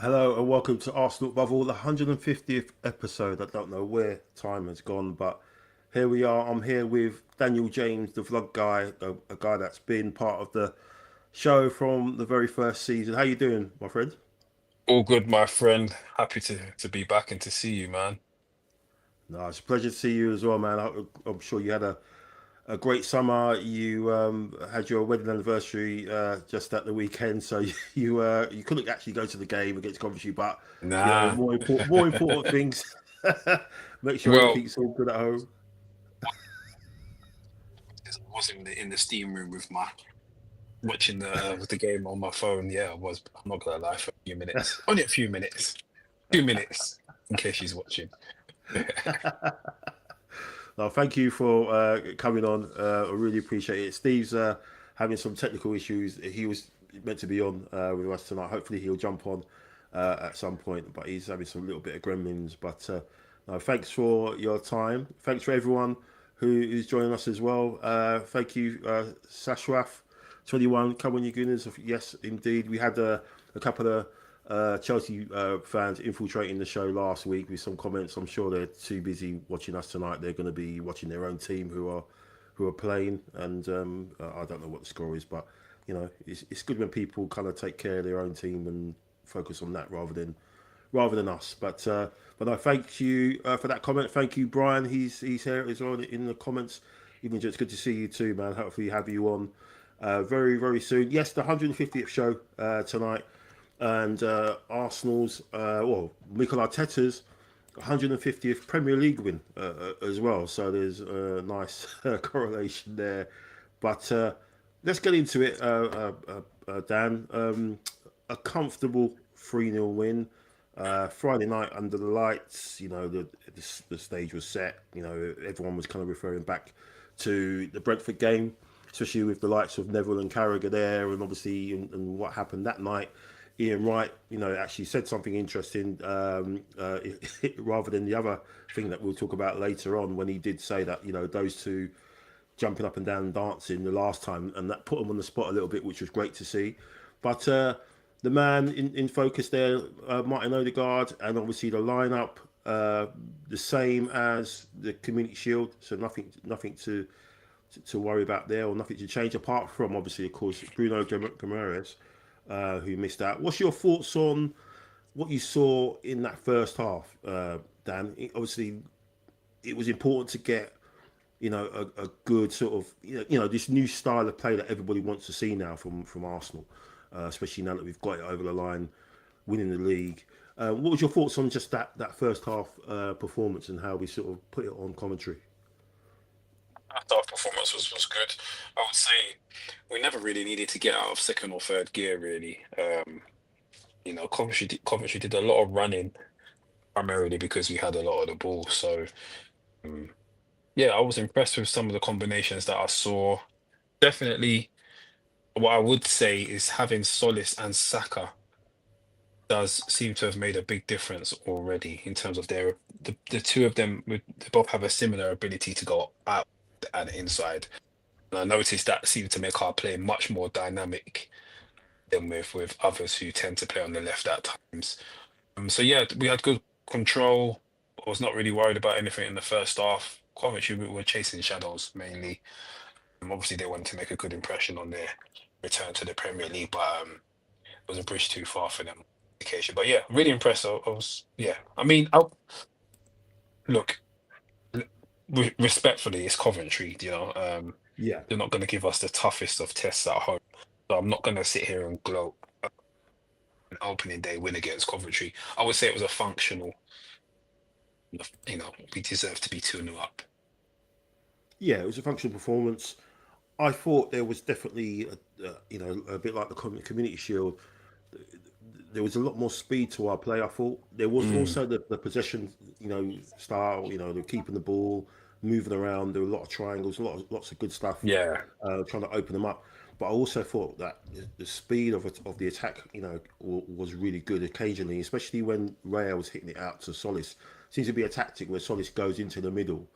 Hello and welcome to Arsenal above all, the 150th episode. I don't know where time has gone, but here we are. I'm here with Daniel James, the vlog guy, a guy that's been part of the show from the very first season. How you doing, my friend? All good, my friend. Happy to be back and to see you, man. No, it's a pleasure to see you as well, man. I'm sure you had a great summer. You had your wedding anniversary just at the weekend, so you couldn't actually go to the game against Coventry, but Nah. more important things. Make sure Well, everything's all good at home. I was in the steam room with my watching the game on my phone. Yeah, I was. I'm not gonna lie, for a few minutes. Only a few minutes. Few minutes, in case she's watching. No, thank you for coming on. I really appreciate it. Steve's having some technical issues. He was meant to be on with us tonight. Hopefully, he'll jump on at some point, but he's having some little bit of gremlins. But no, thanks for your time. Thanks for everyone who is joining us as well. Thank you, Sashraf21. Come on, you goodness. Yes, indeed. We had a couple of Chelsea fans infiltrating the show last week with some comments. I'm sure they're too busy watching us tonight. They're going to be watching their own team who are playing, and I don't know what the score is, but it's good when people kind of take care of their own team and focus on that rather than us. But no, thank you for that comment. Thank you, Brian. He's here as well in the comments. Even just good to see you too, man. Hopefully have you on very soon. Yes, the 150th show tonight, and Arsenal's Mikel Arteta's 150th Premier League win as well. So there's a nice correlation there. But let's get into it, Dan. A comfortable 3-0 win. Friday night under the lights, the stage was set. Everyone was kind of referring back to the Brentford game, especially with the likes of Neville and Carragher there, and obviously and what happened that night. Ian Wright, actually said something interesting rather than the other thing that we'll talk about later on when he did say that, those two jumping up and down and dancing the last time, and that put him on the spot a little bit, which was great to see. But the man in focus there, Martin Odegaard, and obviously the lineup, the same as the Community Shield, so nothing to worry about there, or nothing to change apart from obviously, of course, Bruno Guimaraes, who missed out. What's your thoughts on what you saw in that first half, Dan? Obviously, it was important to get a good sort of this new style of play that everybody wants to see now from Arsenal, especially now that we've got it over the line, winning the league. What was your thoughts on just that first half performance and how we sort of put it on commentary? I thought performance was good. I would say we never really needed to get out of second or third gear, really. Coventry did a lot of running, primarily because we had a lot of the ball. So, um, yeah, I was impressed with some of the combinations that I saw. Definitely, what I would say is having Solis and Saka does seem to have made a big difference already in terms of the two of them they both have a similar ability to go out and inside. And I noticed that seemed to make our play much more dynamic than with others who tend to play on the left at times. So yeah, we had good control. I was not really worried about anything in the first half. Coventry we were chasing shadows mainly. Obviously, they wanted to make a good impression on their return to the Premier League, but it was a bridge too far for them on occasion. But yeah, really impressed. I was, yeah. I mean, look, respectfully, it's Coventry. Yeah, They're not going to give us the toughest of tests at home. So I'm not going to sit here and gloat an opening day win against Coventry. I would say it was a functional. We deserve to be 2-0 up. yeah, it was a functional performance. I thought there was definitely, a bit like the Community Shield. There was a lot more speed to our play. I thought there was Mm, also the possession, style. They're keeping the ball, moving around. There were a lot of triangles, lots of good stuff, yeah, trying to open them up. But I also thought that the speed of the attack, was really good occasionally, especially when Raya was hitting it out to Solis. Seems to be a tactic where Solis goes into the middle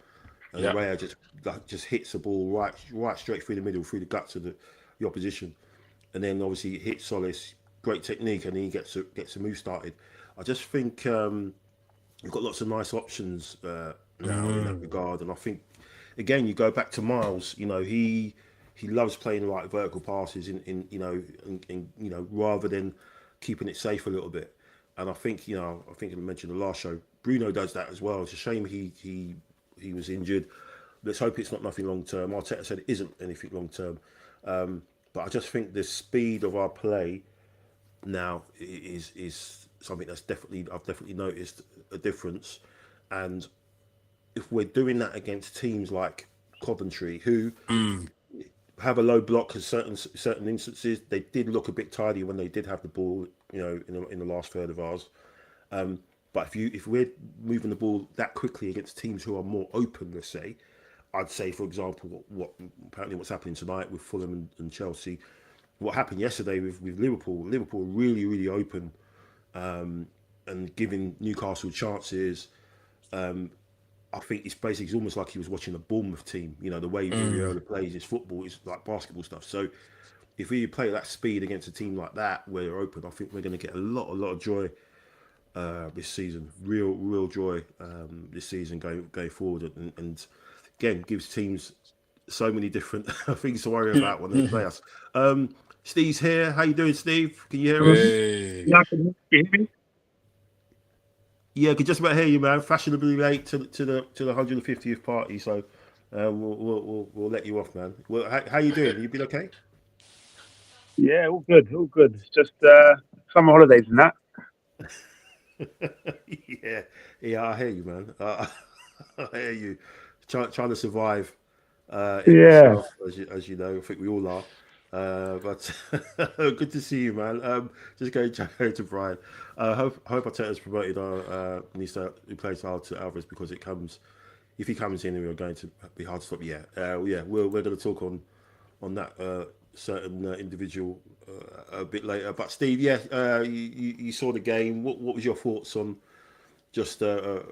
and yeah. Raya just hits the ball right straight through the middle, through the guts of the opposition, and then obviously hits Solis, great technique, and he gets a move started. I just think you've got lots of nice options now in that regard, and I think again you go back to Miles. You know, he loves playing like vertical passes in rather than keeping it safe a little bit. And I think I think I mentioned the last show. Bruno does that as well. It's a shame he was injured. Let's hope it's not nothing long term. Arteta said it isn't anything long term. But I just think the speed of our play now is something that's I've definitely noticed a difference. And if we're doing that against teams like Coventry, who have a low block in certain instances, they did look a bit tidy when they did have the ball, in the last third of ours. But if we're moving the ball that quickly against teams who are more open, let's say, I'd say, for example, what's happening tonight with Fulham and Chelsea, what happened yesterday with Liverpool. Liverpool really, really open, and giving Newcastle chances. I think it's almost like he was watching a Bournemouth team. You know, the way Vieira plays his football is like basketball stuff. So if we play at that speed against a team like that where they're open, I think we're going to get a lot of joy this season. Real joy this season going forward, and again gives teams so many different things to worry about when they play us. Steve's here. How you doing, Steve? Can you hear us? Yeah, can you hear me? Yeah, I could just about hear you, man. Fashionably late to the 150th party, so we'll let you off, man. Well, how you doing? You been okay? Yeah, all good, all good. It's just summer holidays and that. yeah, I hear you, man. I hear you. Trying to survive Yeah. myself, as you know. I think we all are. But good to see you, man. Just going to Brian. Hope Arteta's promoted needs to replace Alvarez, because if he comes in, we're going to be hard to stop. We're going to talk on that certain individual a bit later. But Steve, you saw the game. What was your thoughts on just a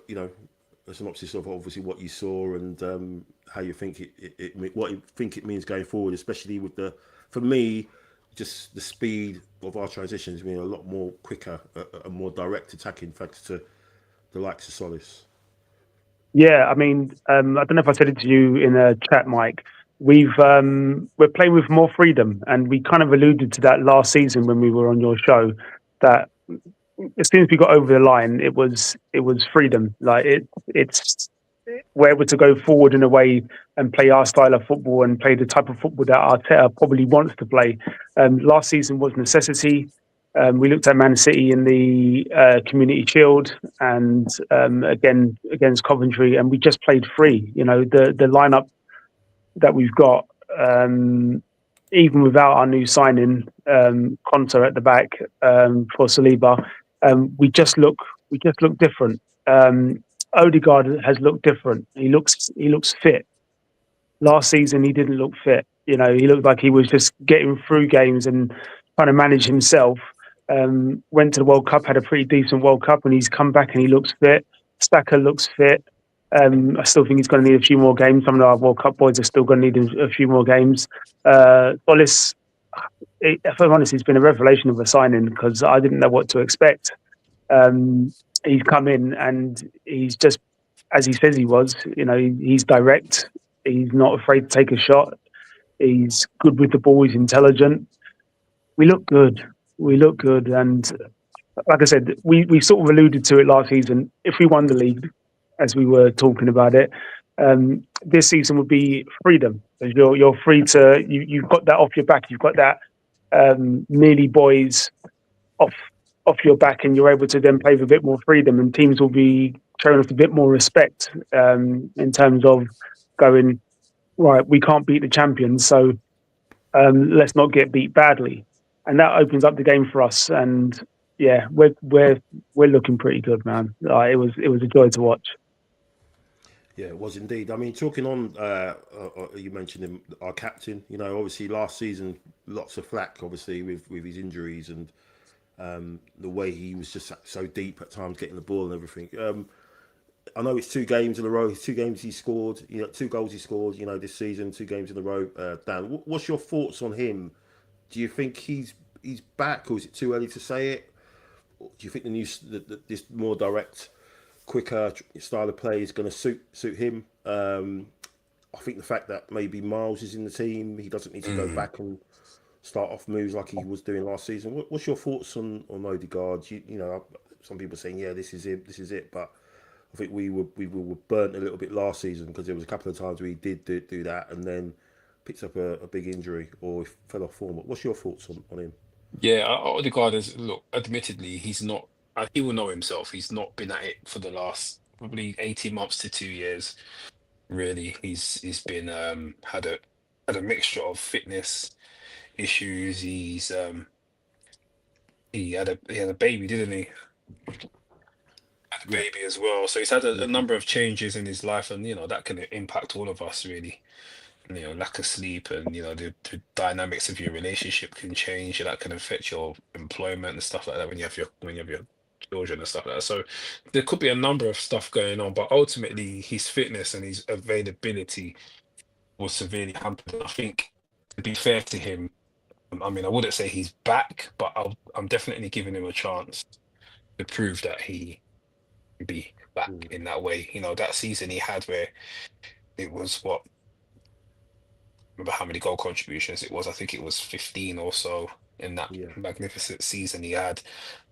synopsis of obviously what you saw, and how you think what you think it means going forward, especially with for me, just the speed of our transitions being a lot more quicker, and more direct attacking, thanks to the likes of Solis. Yeah, I mean, I don't know if I said it to you in a chat, Mike. We're playing with more freedom, and we kind of alluded to that last season when we were on your show. That as soon as we got over the line, it was freedom. Like it's we're able to go forward in a way and play our style of football and play the type of football that Arteta probably wants to play. Last season was necessity. We looked at Man City in the Community Shield, and again against Coventry, and we just played free. You know, the lineup that we've got, even without our new signing, Conter at the back for Saliba, we just look different. Odegaard has looked different. He looks fit. Last season he didn't look fit. You know, he looked like he was just getting through games and trying to manage himself. Went to the World Cup, had a pretty decent World Cup, and he's come back and he looks fit. Saka looks fit. I still think he's going to need a few more games. Some of our World Cup boys are still going to need a few more games. Solis, if I'm honest, he's been a revelation of a signing, because I didn't know what to expect. He's come in and he's just, as he says he was, you know, he's direct. He's not afraid to take a shot. He's good with the ball. He's intelligent. We look good. And like I said, we sort of alluded to it last season. If we won the league, as we were talking about it, this season would be freedom. You're free to, you've got that off your back. You've got that nearly boys off your back, and you're able to then play with a bit more freedom, and teams will be showing us a bit more respect in terms of going, right, we can't beat the champions, so let's not get beat badly. And that opens up the game for us. And yeah, we're looking pretty good, man. It was a joy to watch. Yeah, it was indeed. I mean, talking on, you mentioned him, our captain. You know, obviously last season, lots of flack, obviously with his injuries and the way he was just so deep at times getting the ball and everything. I know it's 2 games in a row. 2 games he scored. 2 goals he scored. This season, 2 games in a row. Dan, what's your thoughts on him? Do you think he's he's back, or is it too early to say it? Or do you think this more direct, quicker style of play is going to suit him? I think the fact that maybe Miles is in the team, he doesn't need to go back and start off moves like he was doing last season. What's your thoughts on Odegaard? You know, some people are saying, yeah, this is it, but I think we were burnt a little bit last season because there was a couple of times we did do that and then picked up a big injury or fell off form. What's your thoughts on him? Yeah, Odegaard is, look, admittedly, he's not, he will know himself. He's not been at it for the last probably 18 months to 2 years. Really, he's been had a mixture of fitness issues. He had a baby, didn't he? Had a baby as well. So he's had a number of changes in his life, and that can impact all of us really. Lack of sleep, and the dynamics of your relationship can change. That can affect your employment and stuff like that when you have your children and stuff like that. So there could be a number of stuff going on, but ultimately his fitness and his availability was severely hampered. I think, to be fair to him, I mean, I wouldn't say he's back, but I'm definitely giving him a chance to prove that he can be back in that way. That season he had where it was what. Remember how many goal contributions it was? I think it was 15 or so in that magnificent season he had.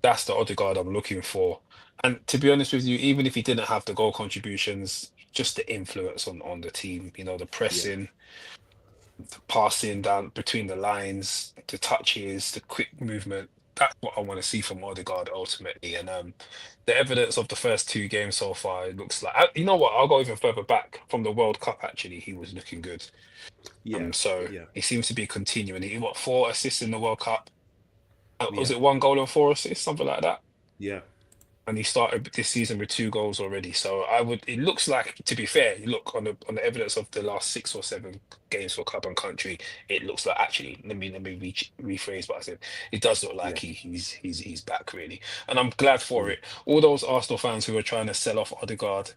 That's the Odegaard I'm looking for. And to be honest with you, even if he didn't have the goal contributions, just the influence on the team, the pressing, the passing down between the lines, the touches, the quick movement. That's what I want to see from Odegaard ultimately. And the evidence of the first 2 games so far, it looks like, you know what, I'll go even further back from the World Cup, actually. He was looking good. So he seems to be continuing. He got 4 assists in the World Cup. Was it 1 goal and 4 assists, something like that? Yeah. And he started this season with 2 goals already. So it looks like, to be fair, you look on the evidence of the last 6 or 7 games for club and country, it looks like, actually, let me rephrase what I said. It does look like he's back really, and I'm glad for it. All those Arsenal fans who are trying to sell off Odegaard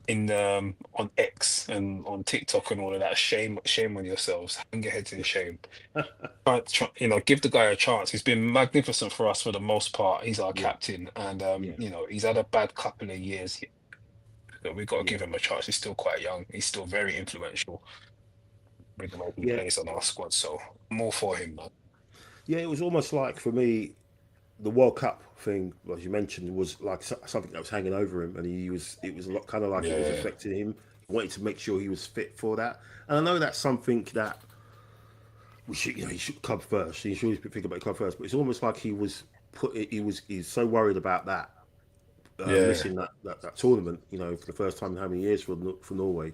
on X and on TikTok and all of that, shame on yourselves. Hang your heads in shame. Give the guy a chance. He's been magnificent for us for the most part. He's our captain, and he's had a bad couple of years. We've got to give him a chance. He's still quite young. He's still very influential with the way he plays on our squad. So I'm all for him, man. Yeah, it was almost like, for me, the World Cup thing, as you mentioned, was like something that was hanging over him, and it was a lot, kind of like it was affecting him. He wanted to make sure he was fit for that, and I know that's something that we should, he should club first. He should always think about club first, but it's almost like he's so worried about that, missing that tournament, for the first time in how many years for Norway,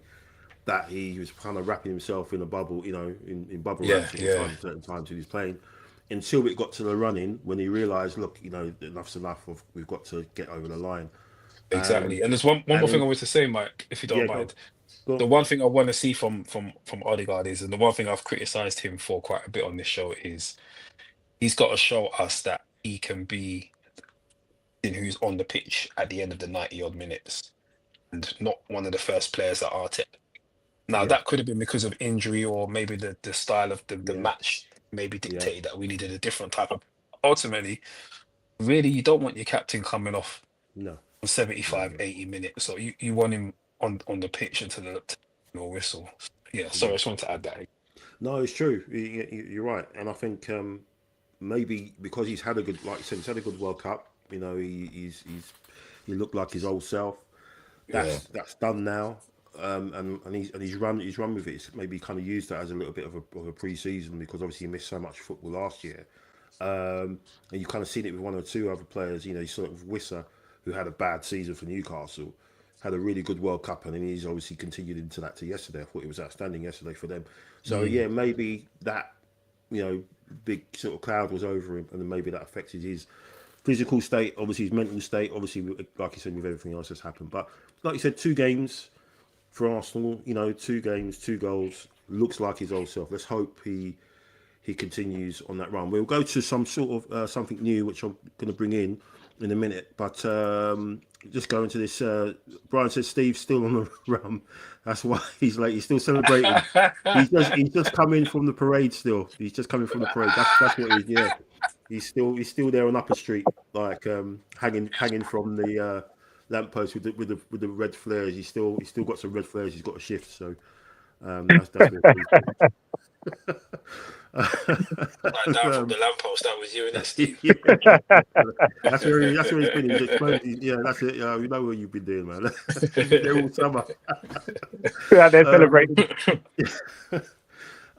that he was kind of wrapping himself in a bubble, in bubble wraps at certain times he was playing. Until it got to the running, when he realised, look, enough's enough. We've got to get over the line. Exactly. And there's one more thing I want to say, Mike, if you don't mind. Go on. The one thing I want to see from Odegaard is, and the one thing I've criticised him for quite a bit on this show, is he's got to show us that he can be who's on the pitch at the end of the 90-odd minutes, and not one of the first players that Arteta. Now, that could have been because of injury, or maybe the style of the match maybe dictated that we needed a different type of. Ultimately, really, you don't want your captain coming off 75, 80 minutes. So you want him on the pitch until the whistle. Yeah, sorry, I just wanted to add that. No, it's true. You're right, and I think maybe because he's had a good, like you said, he's had a good World Cup. He looked like his old self. That's done now. And he's run with it. It's maybe kind of used that as a little bit of a pre-season, because obviously he missed so much football last year, and you kind of seen it with 1 or 2 other players. You sort of Wissa, who had a bad season for Newcastle, had a really good World Cup, and then he's obviously continued into that to yesterday. I thought it was outstanding yesterday for them. So maybe that big sort of cloud was over him, and then maybe that affected his physical state, obviously his mental state, obviously, like you said, with everything else that's happened. But like you said, 2 games for Arsenal, 2 games, 2 goals, looks like his old self. Let's hope he continues on that run. We'll go to some sort of something new, which I'm going to bring in a minute. But just going to this, Brian says Steve's still on the run. That's why he's late. He's still celebrating. he's just coming from the parade still. He's just coming from the parade. That's what it is, yeah. He's still there on Upper Street, like hanging from the lamppost with the red flares. He's still got some red flares. He's got a shift, so that's what he's Like down from the lamppost, that was you and that, Steve. Yeah. That's where he's been. He's exposed. Yeah, that's it. We know what you've been doing, man. They're all summer. Yeah, they're celebrating.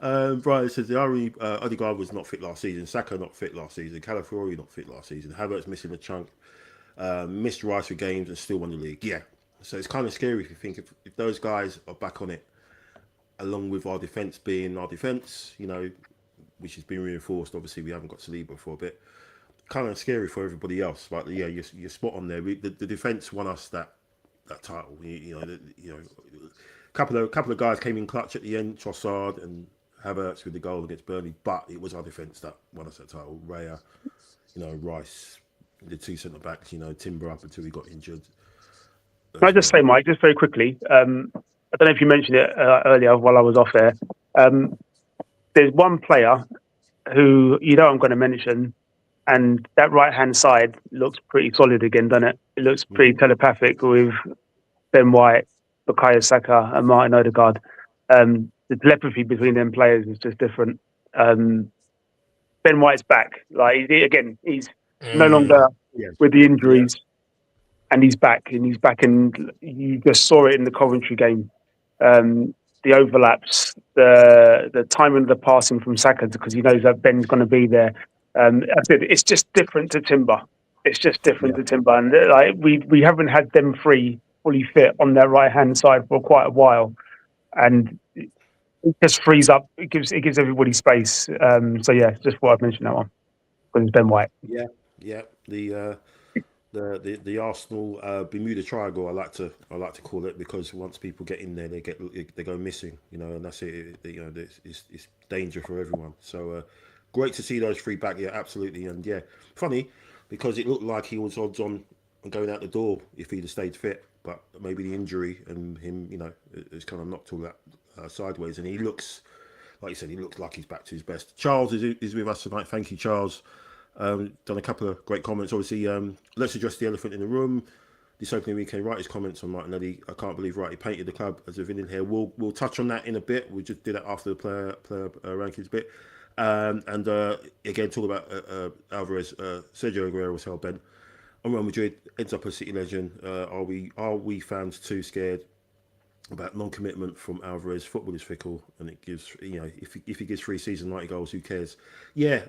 Brian says the Odegaard was not fit last season. Saka not fit last season. Calafiori not fit last season. Havertz missing a chunk. Missed Rice for games and still won the league. Yeah, so it's kind of scary if you think if those guys are back on it, along with our defence being our defence, which has been reinforced. Obviously, we haven't got Saliba for a bit. Kind of scary for everybody else. But yeah, you're spot on there. The defence won us that title. Couple of guys came in clutch at the end. Trossard and Havertz with the goal against Burnley, but it was our defence that won us that title. Raya, Rice, the two centre backs. Timber up until he got injured. Can I just say, Mike, just very quickly? I don't know if you mentioned it earlier while I was off there. There's one player who I'm going to mention, and that right-hand side looks pretty solid again, doesn't it? It looks pretty telepathic with Ben White, Bukayo Saka, and Martin Odegaard. The telepathy between them players is just different. Ben White's back. He's no longer with the injuries, and he's back. And you just saw it in the Coventry game. The overlaps, the timing of the passing from Saka, because he knows that Ben's going to be there. It's just different to Timber. It's just different to Timber, and we haven't had them three fully fit on their right hand side for quite a while, and it just frees up. It gives everybody space. So yeah, just thought I'd mention that one because it's Ben White. Yeah. The Arsenal Bermuda Triangle, I like to call it, because once people get in there, they go missing, and that's it. It's danger for everyone. So great to see those three back. Yeah, absolutely. And yeah, funny because it looked like he was odds on going out the door if he'd have stayed fit, but maybe the injury and him, it's kind of knocked all that sideways. And he looks, like you said, he looks like he's back to his best. Charles is with us tonight. Thank you, Charles. Done a couple of great comments. Obviously, let's address the elephant in the room. This opening weekend, Wright's comments on Martinelli. I can't believe Wright painted the club as a villain here. We'll touch on that in a bit. We just did that after the player rankings bit. And again, talk about Alvarez. Sergio Aguero was hell bent on Real Madrid. Ends up a City legend. Are we fans too scared about non-commitment from Alvarez? Football is fickle, and it gives, if he gives 3 seasons, 90 goals, who cares? Yeah,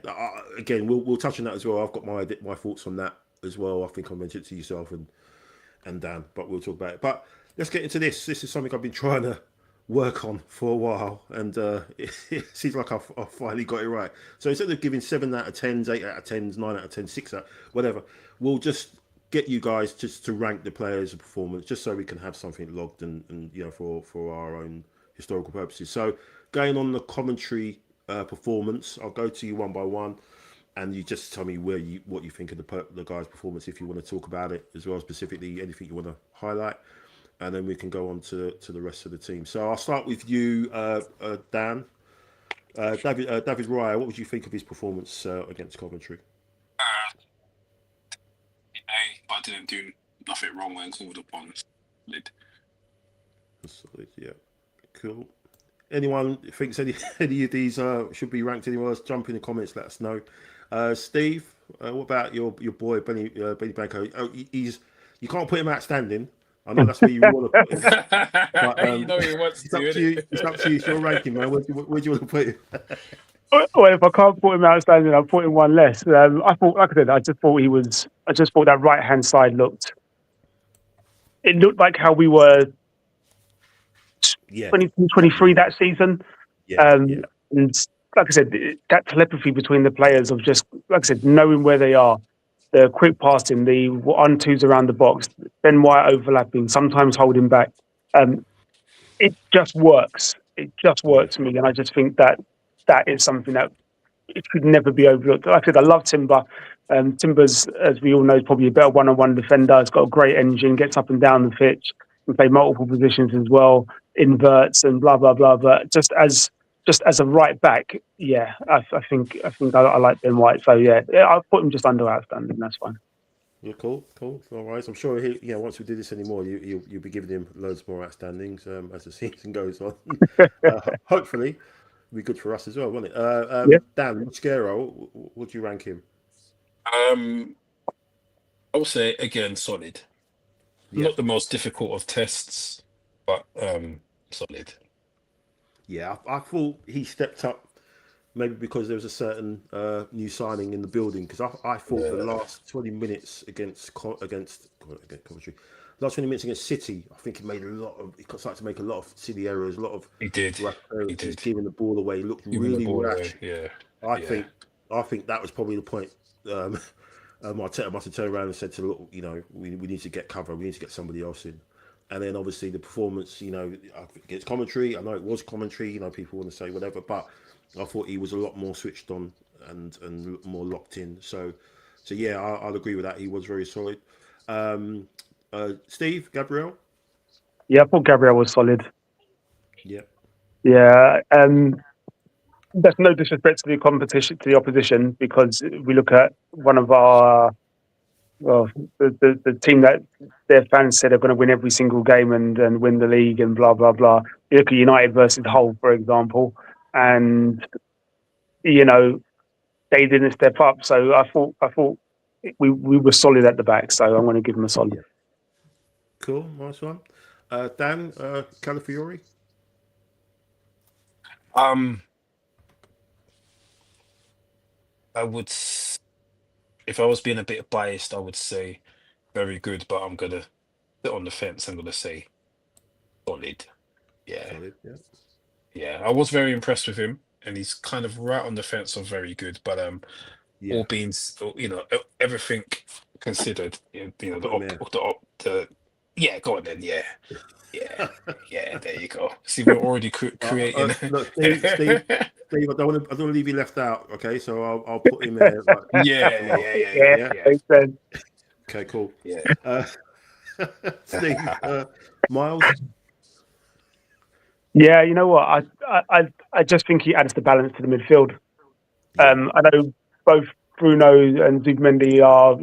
again, we'll touch on that as well. I've got my thoughts on that as well. I think I mentioned it to yourself and Dan, but we'll talk about it. But let's get into this. This is something I've been trying to work on for a while, and it seems like I've finally got it right. So instead of giving 7 out of 10s, 8 out of 10s, 9 out of 10s, 6 out, whatever, we'll just get you guys just to rank the players' performance, just so we can have something logged and for our own historical purposes. So going on the commentary performance, I'll go to you one by one, and you just tell me what you think of the guys' performance, if you want to talk about it as well, specifically anything you want to highlight, and then we can go on to the rest of the team. So I'll start with you, Dan. David Raya, what would you think of his performance against Coventry? But I didn't do nothing wrong when called upon. Solid, yeah. Cool. Anyone thinks any of these should be ranked anywhere else? Jump in the comments, let us know. Steve, what about your boy Benny Blanco? Oh, you can't put him outstanding. I know that's where you want to put him. But, he wants it's up to you. It's up to you. It's your ranking, man. Where do you want to put him? Well, if I can't put him outstanding, I'll put him one less. I thought, like I said, I just thought that right hand side looked like how we were 2023 that season. And like I said, that telepathy between the players of just, like I said, knowing where they are, the quick passing, the 1-2s around the box, Ben White overlapping, sometimes holding back. It just works. It just works for me, and I just think that is something that it could never be overlooked. Like I said, I love Timber. Timber's, as we all know, is probably a better one-on-one defender. He's got a great engine, gets up and down the pitch, can play multiple positions as well, inverts and blah, blah, blah. But just as just as a right back, I think I like Ben White. So I'll put him just under outstanding. That's fine. Yeah, cool. All right. I'm sure once we do this anymore, you'll be giving him loads more outstandings as the season goes on. Hopefully, it'll be good for us as well, won't it? Dan Mascaro, would you rank him? I would say again solid. Yeah. Not the most difficult of tests, but solid. Yeah, I thought he stepped up. Maybe because there was a certain new signing in the building. Because I thought the last 20 minutes against Coventry, last 20 minutes against City, I think he started to make a lot of silly errors, a lot of He did. Giving the ball away, looked really rash. Yeah. I think that was probably the point. Arteta must have turned around and said to look, we need to get cover, we need to get somebody else in. And then obviously the performance, against Coventry, I know it was Coventry, people want to say whatever, but I thought he was a lot more switched on and more locked in. So yeah, I'll agree with that. He was very solid. Steve, Gabriel? Yeah, I thought Gabriel was solid. Yeah. Yeah. That's no disrespect to the opposition, because we look at one of our, the team that their fans said are going to win every single game and win the league and blah, blah, blah. You look at United versus Hull, for example, and, they didn't step up. So I thought we were solid at the back. So I'm going to give them a solid. Yeah. Cool. Nice one. Dan, Calafiori? I would, if I was being a bit biased, I would say very good, but I'm gonna sit on the fence. I'm gonna say solid. Yeah. Solid, yeah. Yeah, I was very impressed with him, and he's kind of right on the fence of very good. But all being, everything considered, the yeah, go on then, yeah. There you go. See, we're already creating. Look, Steve, I don't want to leave you left out. Okay, so I'll put him there. Yeah. Okay, cool. Yeah. Steve, Miles. Yeah, you know what? I just think he adds the balance to the midfield. I know both Bruno and Zubimendi are,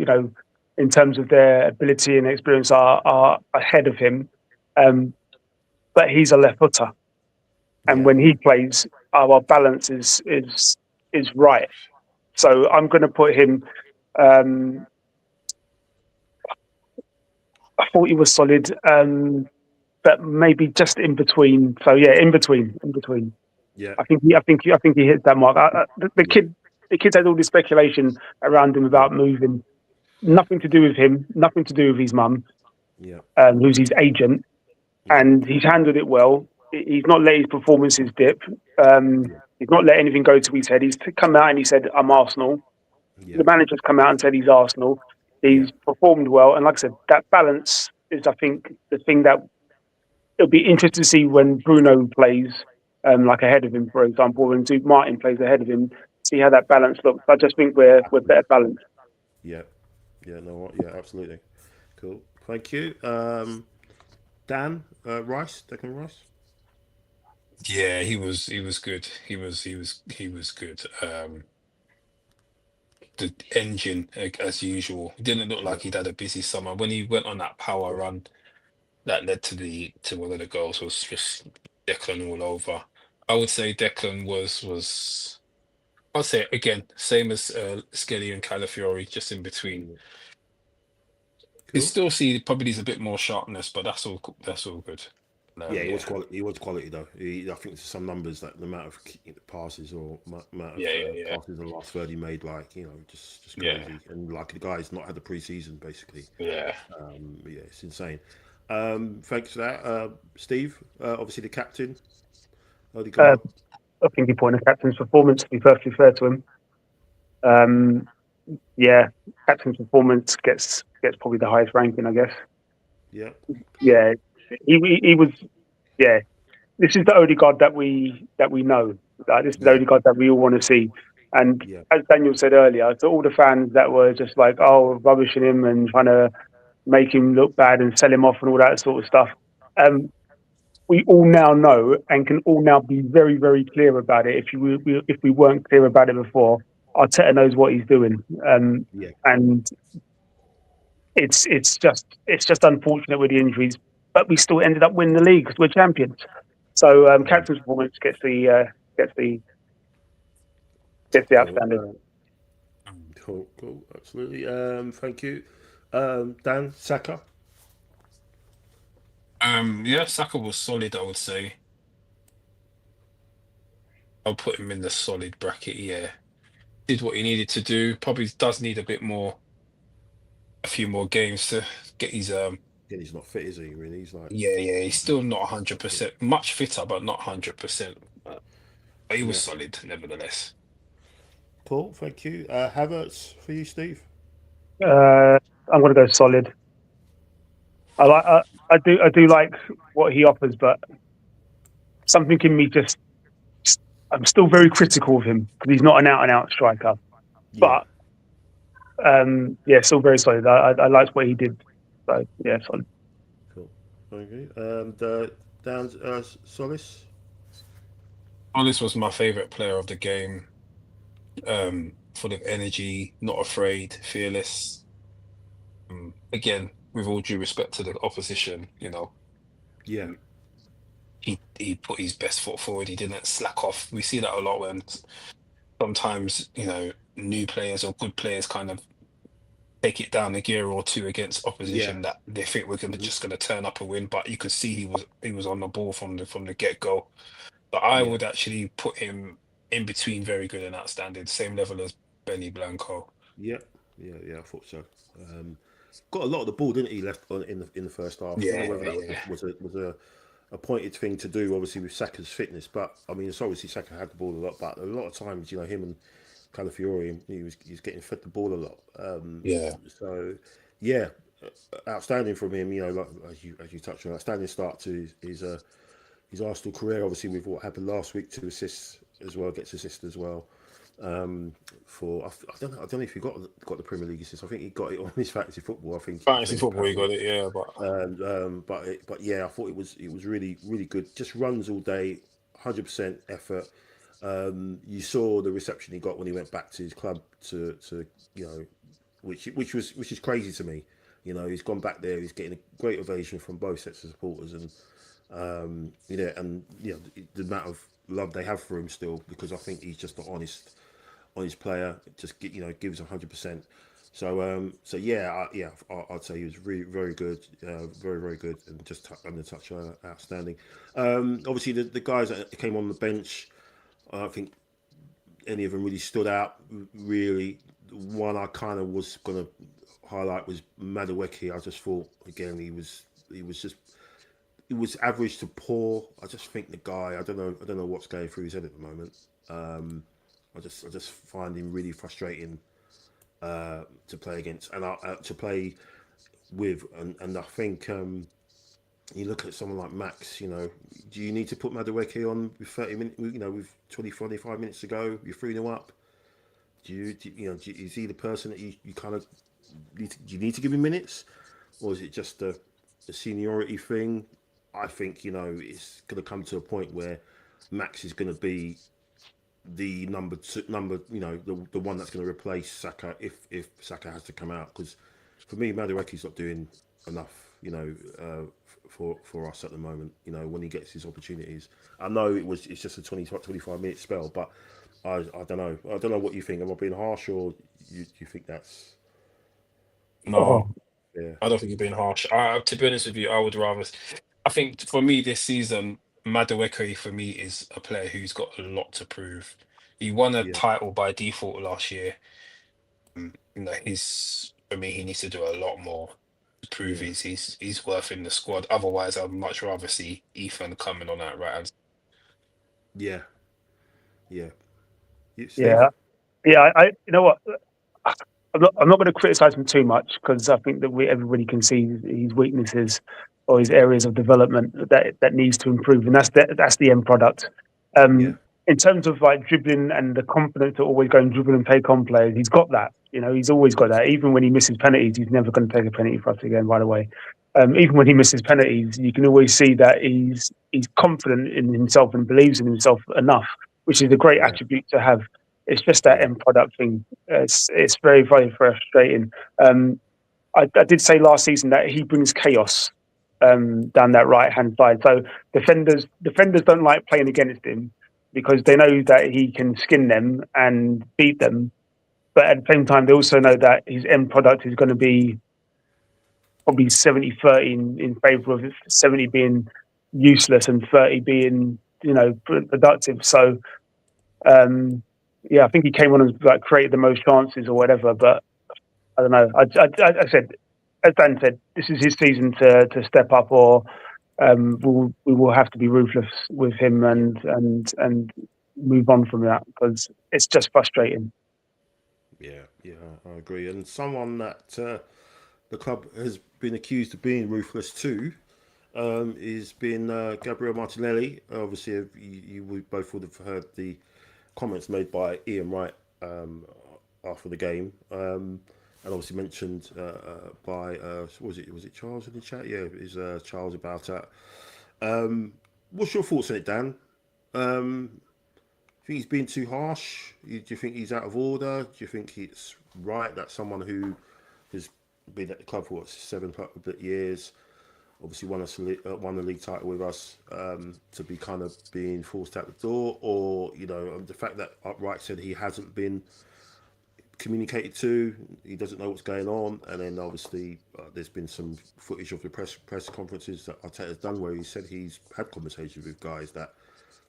in terms of their ability and experience, are ahead of him. But he's a left footer, and when he plays, our balance is right. So I'm going to put him. I thought he was solid. But maybe just in between. So yeah, in between. Yeah, I think he hits that mark. The kid had all this speculation around him about moving. Nothing to do with him. Nothing to do with his mum. Yeah. Who's his agent, and he's handled it well. He's not let his performances dip. He's not let anything go to his head. He's come out and he said, "I'm Arsenal." Yeah. The manager's come out and said he's Arsenal. He's performed well, and like I said, that balance is, I think, the thing that. It'll be interesting to see when Bruno plays like ahead of him, for example, when Duke Martin plays ahead of him, see how that balance looks. I just think we're better balanced. Yeah, absolutely. Cool. Thank you. Dan Rice, Declan Rice. Yeah, he was good. He was good. The engine, as usual, didn't look like he'd had a busy summer. When he went on that power run that led to one of the goals, was just Declan all over. I would say Declan was I'll say again, same as Skelly and Calafiori, just in between. Cool. You still see probably needs a bit more sharpness, but that's all good. He was quality though. I think there's some numbers that the amount of passes or amount of passes the last third he made, just crazy. Yeah. And the guy's not had the pre-season basically. Yeah. It's insane. Thanks for that, Steve. Obviously the captain. I think he pointed captain's performance, to be perfectly fair to him. Captain's performance gets probably the highest ranking, I guess. Yeah. Yeah. He was. Yeah. This is the Odegaard that we know. This is the Odegaard that we all want to see. And as Daniel said earlier, to all the fans that were just like, rubbishing him and trying to make him look bad and sell him off and all that sort of stuff. we all now know and can all now be very, very clear about it. If we weren't clear about it before, Arteta knows what he's doing, and it's just unfortunate with the injuries, but we still ended up winning the league because we're champions. So captain's performance gets the outstanding. Cool, absolutely. Thank you, Dan. Saka. Saka was solid, I would say. I'll put him in the solid bracket. Yeah, did what he needed to do. Probably does need a few more games to get his He's not fit, is he? Really, he's like he's still not 100%. Much fitter, but not 100%. But he was solid, nevertheless. Cool, thank you. Havertz for you, Steve. I'm going to go solid. I do like what he offers, but something in me I'm still very critical of him because he's not an out-and-out striker. Yeah. But still very solid. I liked what he did. So yeah, solid. Cool. Okay. Dan Solis. Solis was my favourite player of the game. Full of energy, not afraid, fearless. Again, with all due respect to the opposition, he put his best foot forward. He didn't slack off. We see that a lot when sometimes new players or good players kind of take it down a gear or two against opposition that they think we're just going to turn up and win. But you could see he was on the ball from the get go. But I would actually put him in between very good and outstanding, same level as Benny Blanco. Yeah, I thought so. Got a lot of the ball, didn't he? Left in the first half. I don't know whether that was a pointed thing to do, obviously with Saka's fitness. But I mean, it's obviously Saka had the ball a lot, but a lot of times, him and Calafiori, he's getting fed the ball a lot. So outstanding from him. Like as you touched on, outstanding start to his Arsenal career. Obviously, with what happened last week, 2 assists as well, gets assist as well. For I don't know if he got the Premier League assist. I think he got it on his fantasy football. Fantasy football, he got it. Yeah, but I thought it was really, really good. Just runs all day, 100% effort. You saw the reception he got when he went back to his club to which is crazy to me. He's gone back there. He's getting a great ovation from both sets of supporters, and the amount of love they have for him still, because I think he's just an honest player. Just gives 100%. So I'd say he was really very good, very, very good, and just under touch outstanding. Obviously the guys that came on the bench, I think any of them really stood out. Really, one I kind of was going to highlight was Madueke. I just thought again he was average to poor. I just think the guy, I don't know what's going through his head at the moment. I just find him really frustrating to play against and to play with, and I think you look at someone like Max. Do you need to put Madueke on with 30 minutes? With 25 minutes to go, you're 3-0 up. Is he the person that you kind of do you need to give him minutes, or is it just a seniority thing? I think it's going to come to a point where Max is going to be the number, the one that's going to replace Saka if Saka has to come out. Because for me, Madueke's not doing enough, for us at the moment. When he gets his opportunities, I know it's just a 25-minute spell, but I don't know. I don't know what you think. Am I being harsh, or you think that's no? Yeah, I don't think you're being harsh. To be honest with you, I would rather. I think for me this season, Madueke for me is a player who's got a lot to prove. He won a title by default last year. For me, he needs to do a lot more to prove he's worth in the squad. Otherwise, I'd much rather see Ethan coming on that right hand. Yeah. I you know what? I'm not going to criticize him too much, because I think that everybody can see his weaknesses or his areas of development that needs to improve, and that's the end product. In terms of like dribbling and the confidence to always go and dribble and take on players, he's got that. You know, he's always got that. Even when he misses penalties, he's never going to take a penalty for us again, by the way. Even when he misses penalties, you can always see that he's confident in himself and believes in himself enough, which is a great attribute to have. It's just that end product thing. It's very, very frustrating. I did say last season that he brings chaos down that right hand side. So defenders don't like playing against him because they know that he can skin them and beat them. But at the same time, they also know that his end product is going to be probably 70-30 in favour of 70 being useless and 30 being, you know, productive. So, I think he came on and like created the most chances or whatever. But I don't know. I said, as Dan said, this is his season to step up, or we will have to be ruthless with him and move on from that because it's just frustrating. Yeah, I agree. And someone that the club has been accused of being ruthless too is been Gabriel Martinelli. Obviously, you both would have heard the comments made by Ian Wright after the game, and obviously mentioned by was it Charles in the chat? Yeah, it was Charles about that. What's your thoughts on it, Dan? Do you think he's being too harsh? Do you think he's out of order? Do you think it's right that someone who has been at the club for 7 years, obviously won the league title with us, to be kind of being forced out the door, or the fact that Wright said he hasn't been communicated to, he doesn't know what's going on, and then obviously there's been some footage of the press conferences that Arteta's done where he said he's had conversations with guys that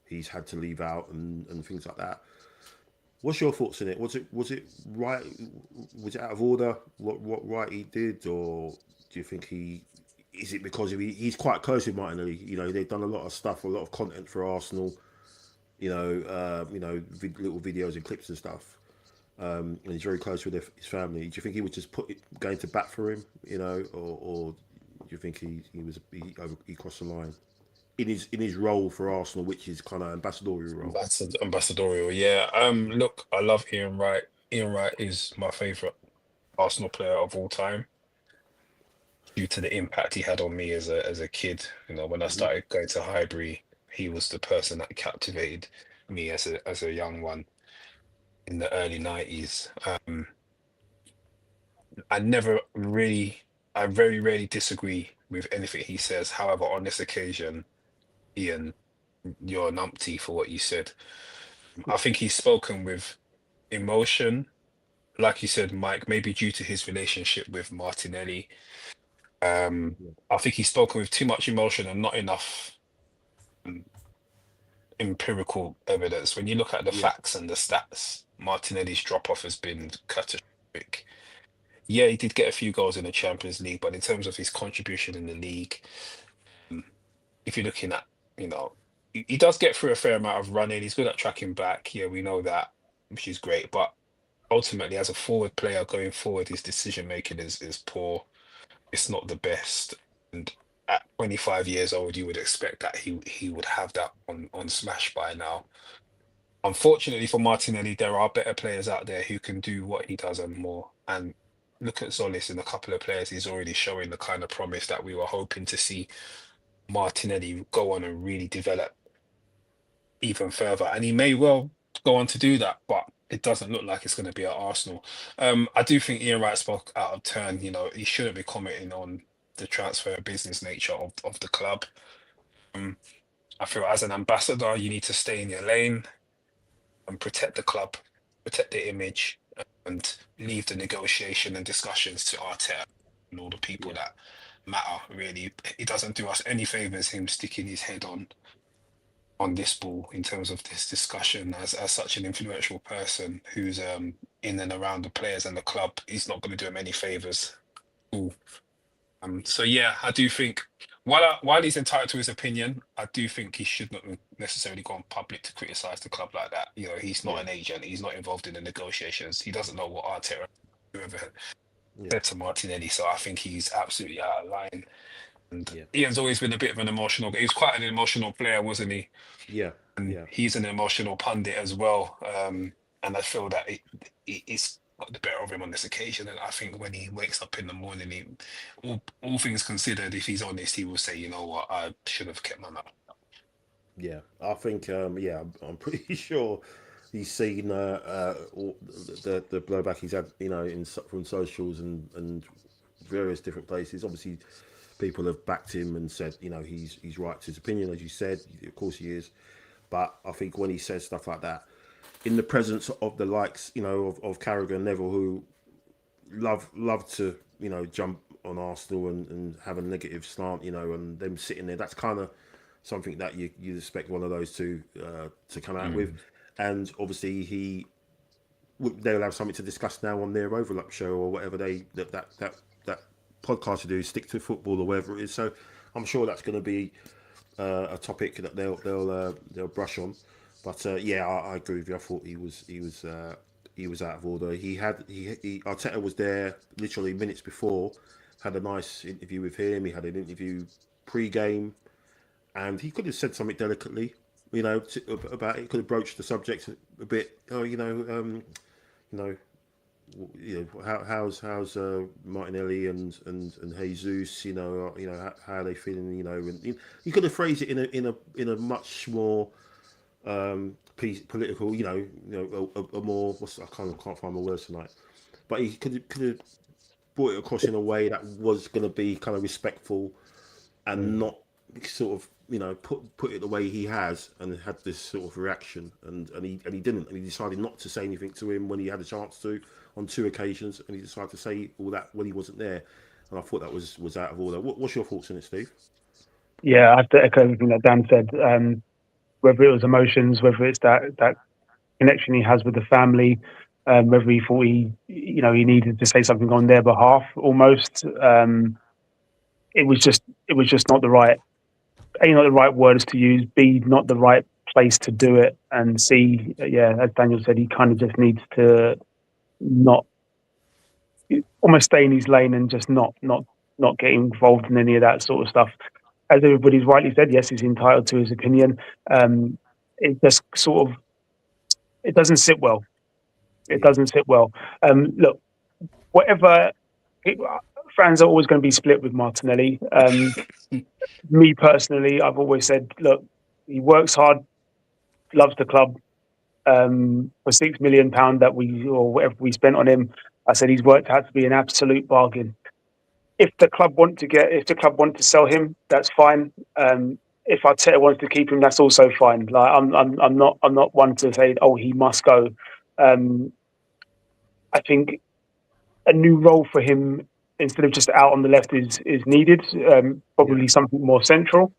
he's had to leave out and things like that. What's your thoughts on it? Was it right? Was it out of order what Wright he did, or do you think is it because he's quite close with Martinelli? They've done a lot of stuff, a lot of content for Arsenal. Little videos and clips and stuff. And he's very close with his family. Do you think he was just going to bat for him? Or do you think he crossed the line in his role for Arsenal, which is kind of ambassadorial role? Ambassadorial, yeah. Look, I love Ian Wright. Ian Wright is my favourite Arsenal player of all time due to the impact he had on me as a kid. When I started going to Highbury, he was the person that captivated me as a young one in the early 90s. I very rarely disagree with anything he says. However, on this occasion, Ian, you're an umpty for what you said. I think he's spoken with emotion, like you said, Mike, maybe due to his relationship with Martinelli. I think he's spoken with too much emotion and not enough empirical evidence. When you look at the facts and the stats, Martinelli's drop-off has been catastrophic. Yeah, he did get a few goals in the Champions League, but in terms of his contribution in the league, if you're looking at, he does get through a fair amount of running. He's good at tracking back. Yeah, we know that, which is great. But ultimately, as a forward player going forward, his decision making is poor. It's not the best. And at 25 years old, you would expect that he would have that on smash by now. Unfortunately for Martinelli, there are better players out there who can do what he does and more. And look at Zolis and a couple of players. He's already showing the kind of promise that we were hoping to see Martinelli go on and really develop even further. And he may well go on to do that, but it doesn't look like it's going to be at Arsenal. I do think Ian Wright spoke out of turn. He shouldn't be commenting on the transfer business nature of the club. I feel as an ambassador, you need to stay in your lane and protect the club, protect the image, and leave the negotiation and discussions to Arteta and all the people that matter, really. It doesn't do us any favours, him sticking his head on this ball in terms of this discussion as such an influential person who's in and around the players and the club. He's not going to do him any favours. So yeah, I do think while he's entitled to his opinion, I do think he should not necessarily go on public to criticise the club like that. He's not an agent. He's not involved in the negotiations. He doesn't know what Arteta whoever said to Martinelli. So I think he's absolutely out of line. And Ian's always been a bit of an emotional. He was quite an emotional player, wasn't he? And he's an emotional pundit as well. And I feel that it's got the better of him on this occasion. And I think when he wakes up in the morning, all things considered, if he's honest, he will say, you know what, I should have kept my mouth. Yeah, I think I'm pretty sure he's seen all the blowback he's had, from socials and various different places. Obviously, people have backed him and said, he's right to his opinion, as you said. Of course, he is. But I think when he says stuff like that, in the presence of the likes, of Carragher and Neville, who love to, jump on Arsenal and have a negative slant, and them sitting there, that's kind of something that you expect one of those two to come out with. And obviously they'll have something to discuss now on their overlap show or whatever that podcast to do, stick to football or whatever it is. So I'm sure that's going to be a topic that they'll brush on. But I agree with you. I thought he was out of order. Arteta was there literally minutes before, had a nice interview with him. He had an interview pre-game, and he could have said something delicately, about it. Could have broached the subject a bit. How's Martinelli and Jesus? How are they feeling? And you could have phrased it in a much more political. A more. I can't find my words tonight. But he could have brought it across in a way that was going to be kind of respectful and not sort of put it the way he has and had this sort of reaction, and he didn't, and he decided not to say anything to him when he had a chance to on 2 occasions, and he decided to say all that when he wasn't there, and I thought that was out of order. What's your thoughts on it, Steve? Yeah, I have to echo everything that Dan said. Whether it was emotions, whether it's that connection he has with the family, whether he thought he needed to say something on their behalf, almost. It was just not the right. A, not the right words to use. B, not the right place to do it. And C, as Daniel said, he kind of just needs to not almost stay in his lane and just not get involved in any of that sort of stuff. As everybody's rightly said, yes, he's entitled to his opinion. It just sort of it doesn't sit well. It doesn't sit well. Look, whatever. Fans are always going to be split with Martinelli. Me personally, I've always said, look, he works hard, loves the club. For £6 million or whatever we spent on him, I said he's worked out to be an absolute bargain. If the club want to sell him, that's fine. If Arteta wants to keep him, that's also fine. Like I'm not one to say, oh, he must go. I think a new role for him instead of just out on the left is needed. Probably something more central.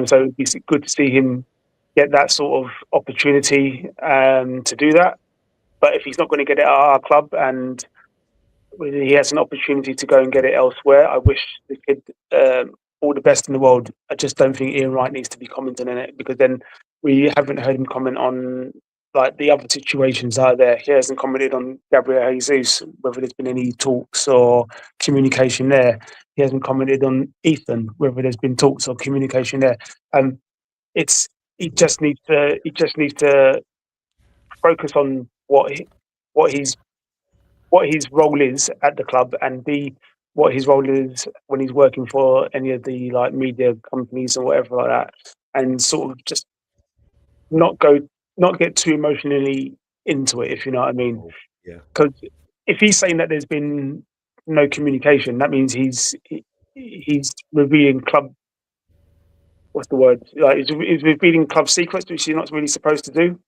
So it's good to see him get that sort of opportunity to do that. But if he's not going to get it at our club and he has an opportunity to go and get it elsewhere, I wish the kid all the best in the world. I just don't think Ian Wright needs to be commenting on it, because then we haven't heard him comment on like the other situations out there. He hasn't commented on Gabriel Jesus, whether there's been any talks or communication there. He hasn't commented on Ethan, whether there's been talks or communication there. He just needs to focus on what his role is at the club, and what his role is when he's working for any of the like media companies or whatever like that, and sort of just not get too emotionally into it, if you know what I mean. Yeah. Because if he's saying that there's been no communication, that means he's revealing club. What's the word? Like he's revealing club secrets, which you're not really supposed to do.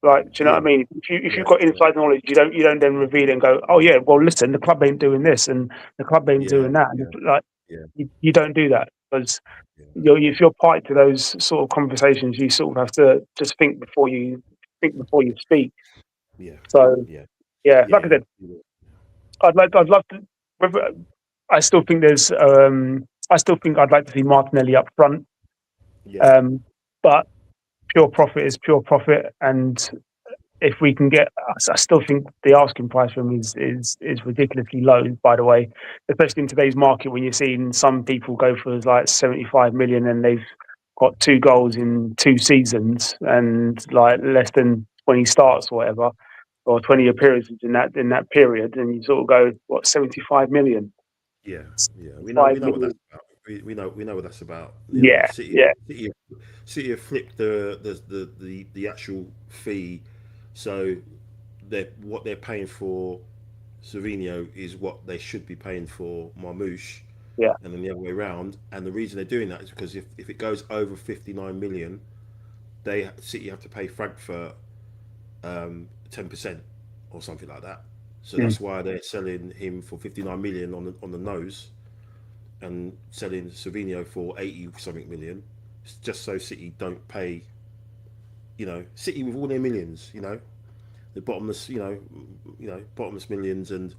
Like, do you know what I mean? If you've got inside knowledge, you don't then reveal it and go, oh yeah, well listen, the club ain't doing this and the club ain't doing that. You don't do that, because if you're party to those sort of conversations, you sort of have to just think before you speak. Yeah. So like I said, I'd love to. I still think I'd like to see Martinelli up front. Yeah. But pure profit is pure profit, and if we can get, I still think the asking price for him is ridiculously low. By the way, especially in today's market, when you're seeing some people go for like 75 million and they've got 2 goals in 2 seasons and like less than 20 starts or whatever. or 20 appearances in that period, and you sort of go, what, 75 million? Yeah. We know 5 what million. that's about. We know what that's about. Yeah, yeah. City have flipped the actual fee, so what they're paying for Savinho is what they should be paying for Marmoush, Yeah. and then the other way around. And the reason they're doing that is because if it goes over 59 million, City have to pay Frankfurt 10% or something like that. So that's why they're selling him for 59 million on the nose, and selling Savinho for 80 something million, just so City don't pay. City with all their millions, the bottomless, bottomless millions, and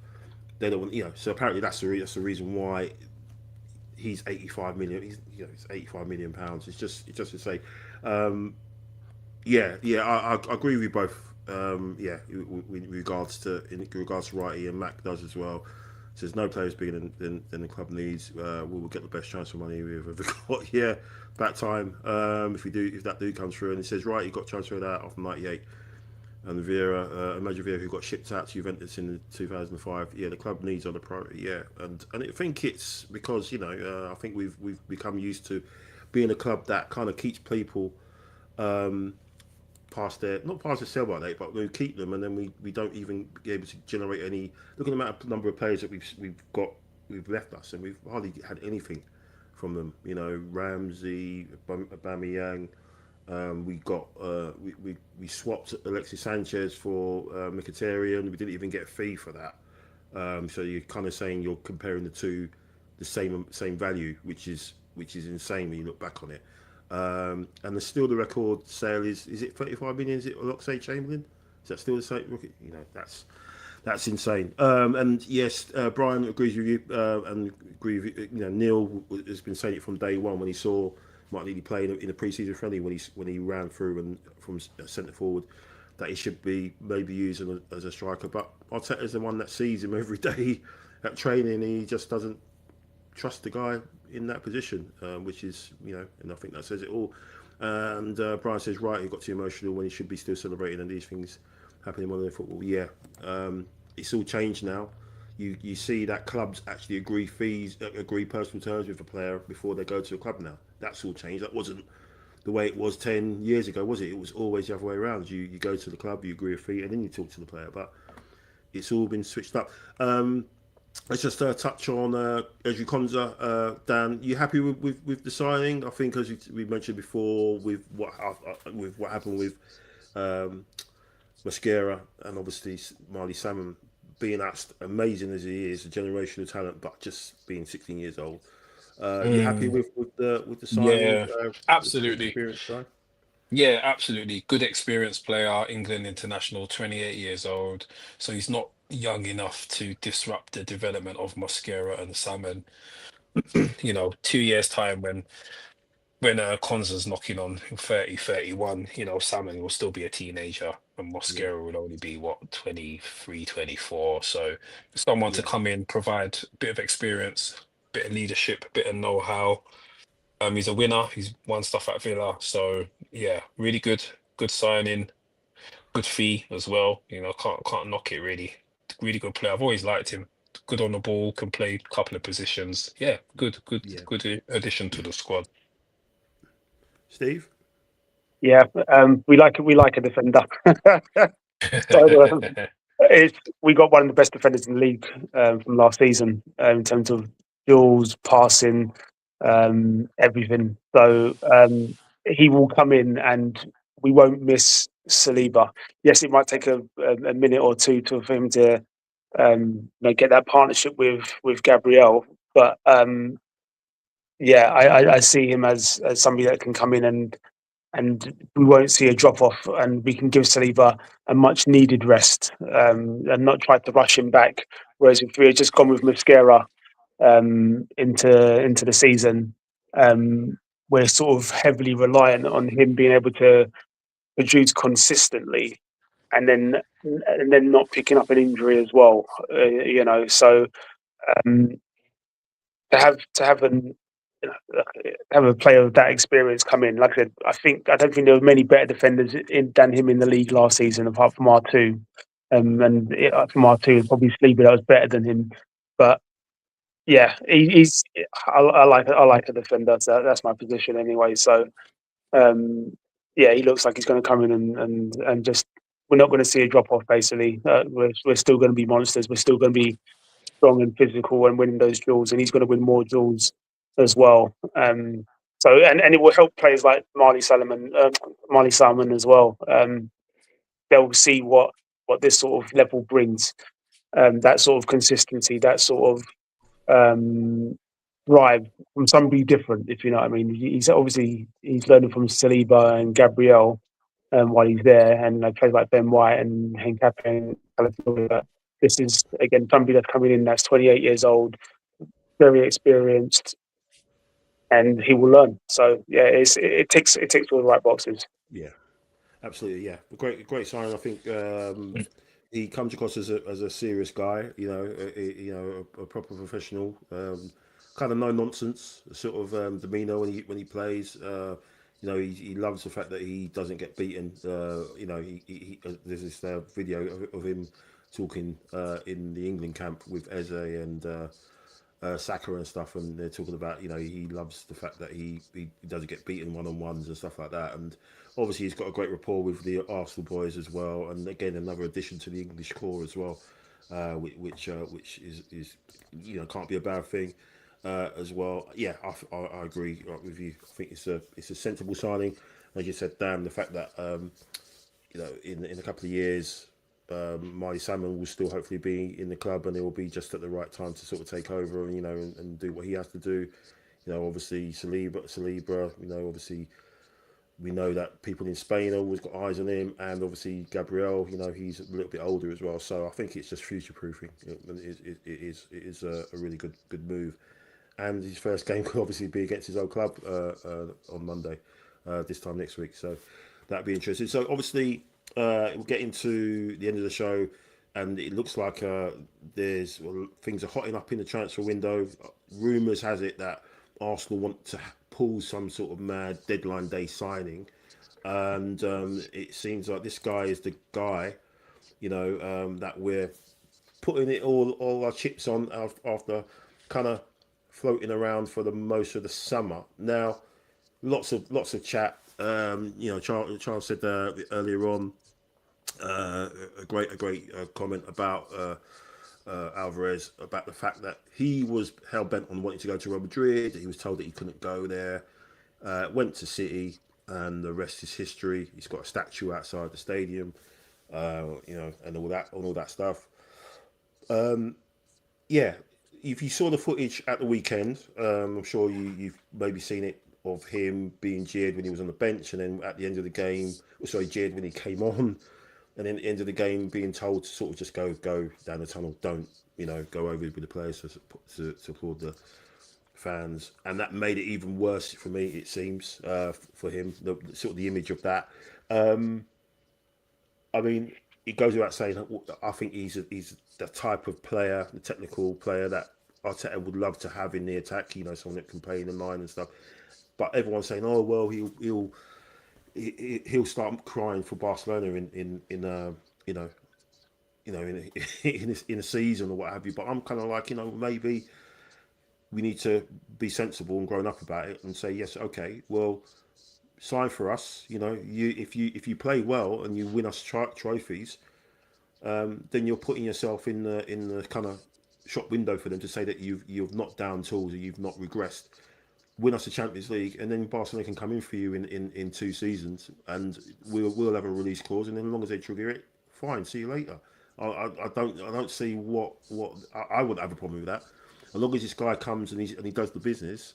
they don't want. So apparently that's the reason why he's 85 million. It's 85 million pounds. It's just to say, I agree with you both. In regards to Wrighty, and Mac does as well. Says no players bigger than the club needs. We will get the best transfer money we've ever got. Yeah, about time. If that do comes through, and he says right, he got transferred out off 98. And Vieira, imagine Vieira, who got shipped out to Juventus in 2005. Yeah, the club needs are the priority. Yeah, and I think it's because I think we've become used to being a club that kind of keeps people not past their sell-by date, but we keep them, and then we don't even be able to generate any. Look at the amount of number of players that we've left us, and we've hardly had anything from them. Ramsey, Aubameyang. We swapped Alexis Sanchez for Mkhitaryan. We didn't even get a fee for that. So you're kind of saying you're comparing the two, the same value, which is insane when you look back on it. And still the record sale is it 35 million? Is it Oxlade-Chamberlain? Is that still the same? That's insane. And yes, Brian agrees with you, and agree with you. Neil has been saying it from day one when he saw Martinelli play in a pre-season friendly when he ran through and from centre forward, that he should be maybe used as a striker. But Arteta's the one that sees him every day at training, and he just doesn't trust the guy in that position, which is and I think that says it all. And Brian says right, he got too emotional when he should be still celebrating, and these things happen in modern football. Yeah, it's all changed now. You see that clubs actually agree personal terms with a player before they go to a club now. That's all changed. That wasn't the way it was 10 years ago, was it? It was always the other way around. You go to the club, you agree a fee, and then you talk to the player. But it's all been switched up. Let's just touch on Ezri Konsa. Dan, you happy with the signing? I think, as we mentioned before, with what happened with Mosquera and obviously Marley Salmon being as amazing as he is, a generational talent, but just being 16 years old. You happy with the signing? Yeah, absolutely. Experienced guy? Yeah, absolutely. Good experienced player, England international, 28 years old. So he's not young enough to disrupt the development of Mosquera and Salmon. 2 years time when Konza's knocking on 30, 31, Salmon will still be a teenager, and Mosquera will only be 23, 24. So someone to come in, provide a bit of experience, bit of leadership, bit of know-how. He's a winner. He's won stuff at Villa. So yeah, really good signing, good fee as well. Can't knock it really. Really good player. I've always liked him. Good on the ball, can play a couple of positions. Yeah, good addition to the squad. Steve? Yeah, we like a defender. So we got one of the best defenders in the league from last season in terms of duels, passing, everything. So he will come in, and we won't miss Saliba. Yes, it might take a minute or two for him to get that partnership with Gabriel, but I see him as somebody that can come in and we won't see a drop off, and we can give Saliba a much needed rest and not try to rush him back. Whereas if we had just gone with Mosquera into the season, we're sort of heavily reliant on him being able to produce consistently, and then not picking up an injury as well. So to have a player of that experience come in, like I said, I don't think there were many better defenders than him in the league last season, apart from R2. And from our two, probably Sleeper that was better than him. But yeah, he's. I like a defender. So that's my position anyway. So yeah, he looks like he's going to come in and just. We're not going to see a drop off. Basically, we're still going to be monsters. We're still going to be strong and physical and winning those duels, and he's going to win more duels as well. So and it will help players like Marley Salmon as well. They'll see what this sort of level brings. That sort of consistency, that sort of drive from somebody different, if you know what I mean. He's learning from Saliba and Gabriel while he's there, and players like Ben White and Henkape and Calafiori. This is again somebody that's coming in that's 28 years old, very experienced, and he will learn. So yeah, it ticks all the right boxes. Yeah, absolutely. Yeah, great sign. I think he comes across as a serious guy. A proper professional. Kind of no nonsense sort of demeanor when he plays. He loves the fact that he doesn't get beaten. There's this video of him talking in the England camp with Eze and Saka and stuff, and they're talking about he loves the fact that he doesn't get beaten one-on-ones and stuff like that. And obviously he's got a great rapport with the Arsenal boys as well. And again, another addition to the English core as well, which is can't be a bad thing. As well, yeah, I agree with you. I think it's a sensible signing. As you said, damn, the fact that in a couple of years, Marley Salmon will still hopefully be in the club, and it will be just at the right time to sort of take over and and do what he has to do. Obviously Saliba, obviously we know that people in Spain always got eyes on him, and obviously Gabriel, he's a little bit older as well. So I think it's just future proofing. It is a really good move. And his first game could obviously be against his old club on Monday, this time next week. So that'd be interesting. So obviously we'll get into the end of the show, and it looks like things are hotting up in the transfer window. Rumours has it that Arsenal want to pull some sort of mad deadline day signing, and it seems like this guy is the guy, that we're putting it all our chips on after kind of floating around for the most of the summer. Now, lots of chat. Charles said earlier on a great comment about Alvarez, about the fact that he was hell bent on wanting to go to Real Madrid. He was told that he couldn't go there. Went to City, and the rest is history. He's got a statue outside the stadium, and all that stuff. Yeah. If you saw the footage at the weekend, I'm sure you've maybe seen it of him being jeered when he was on the bench, and then at the end of the game, jeered when he came on, and then at the end of the game being told to sort of just go down the tunnel, don't go over with the players to applaud the fans, and that made it even worse for me. It seems for him, the sort of the image of that. I mean, it goes without saying. I think he's the type of player, the technical player that Arteta would love to have in the attack. Someone that can play in the line and stuff. But everyone's saying, "Oh well, he'll start crying for Barcelona in a season or what have you." But I'm kind of like, maybe we need to be sensible and grown up about it and say, yes, okay, well, sign for us. If you play well and you win us trophies, then you're putting yourself in the kind of shop window for them to say that you've not down tools or you've not regressed. Win us the Champions League, and then Barcelona can come in for you in 2 seasons, and we'll have a release clause, and then as long as they trigger it, fine. See you later. I don't see what I wouldn't have a problem with that, as long as this guy comes and he does the business,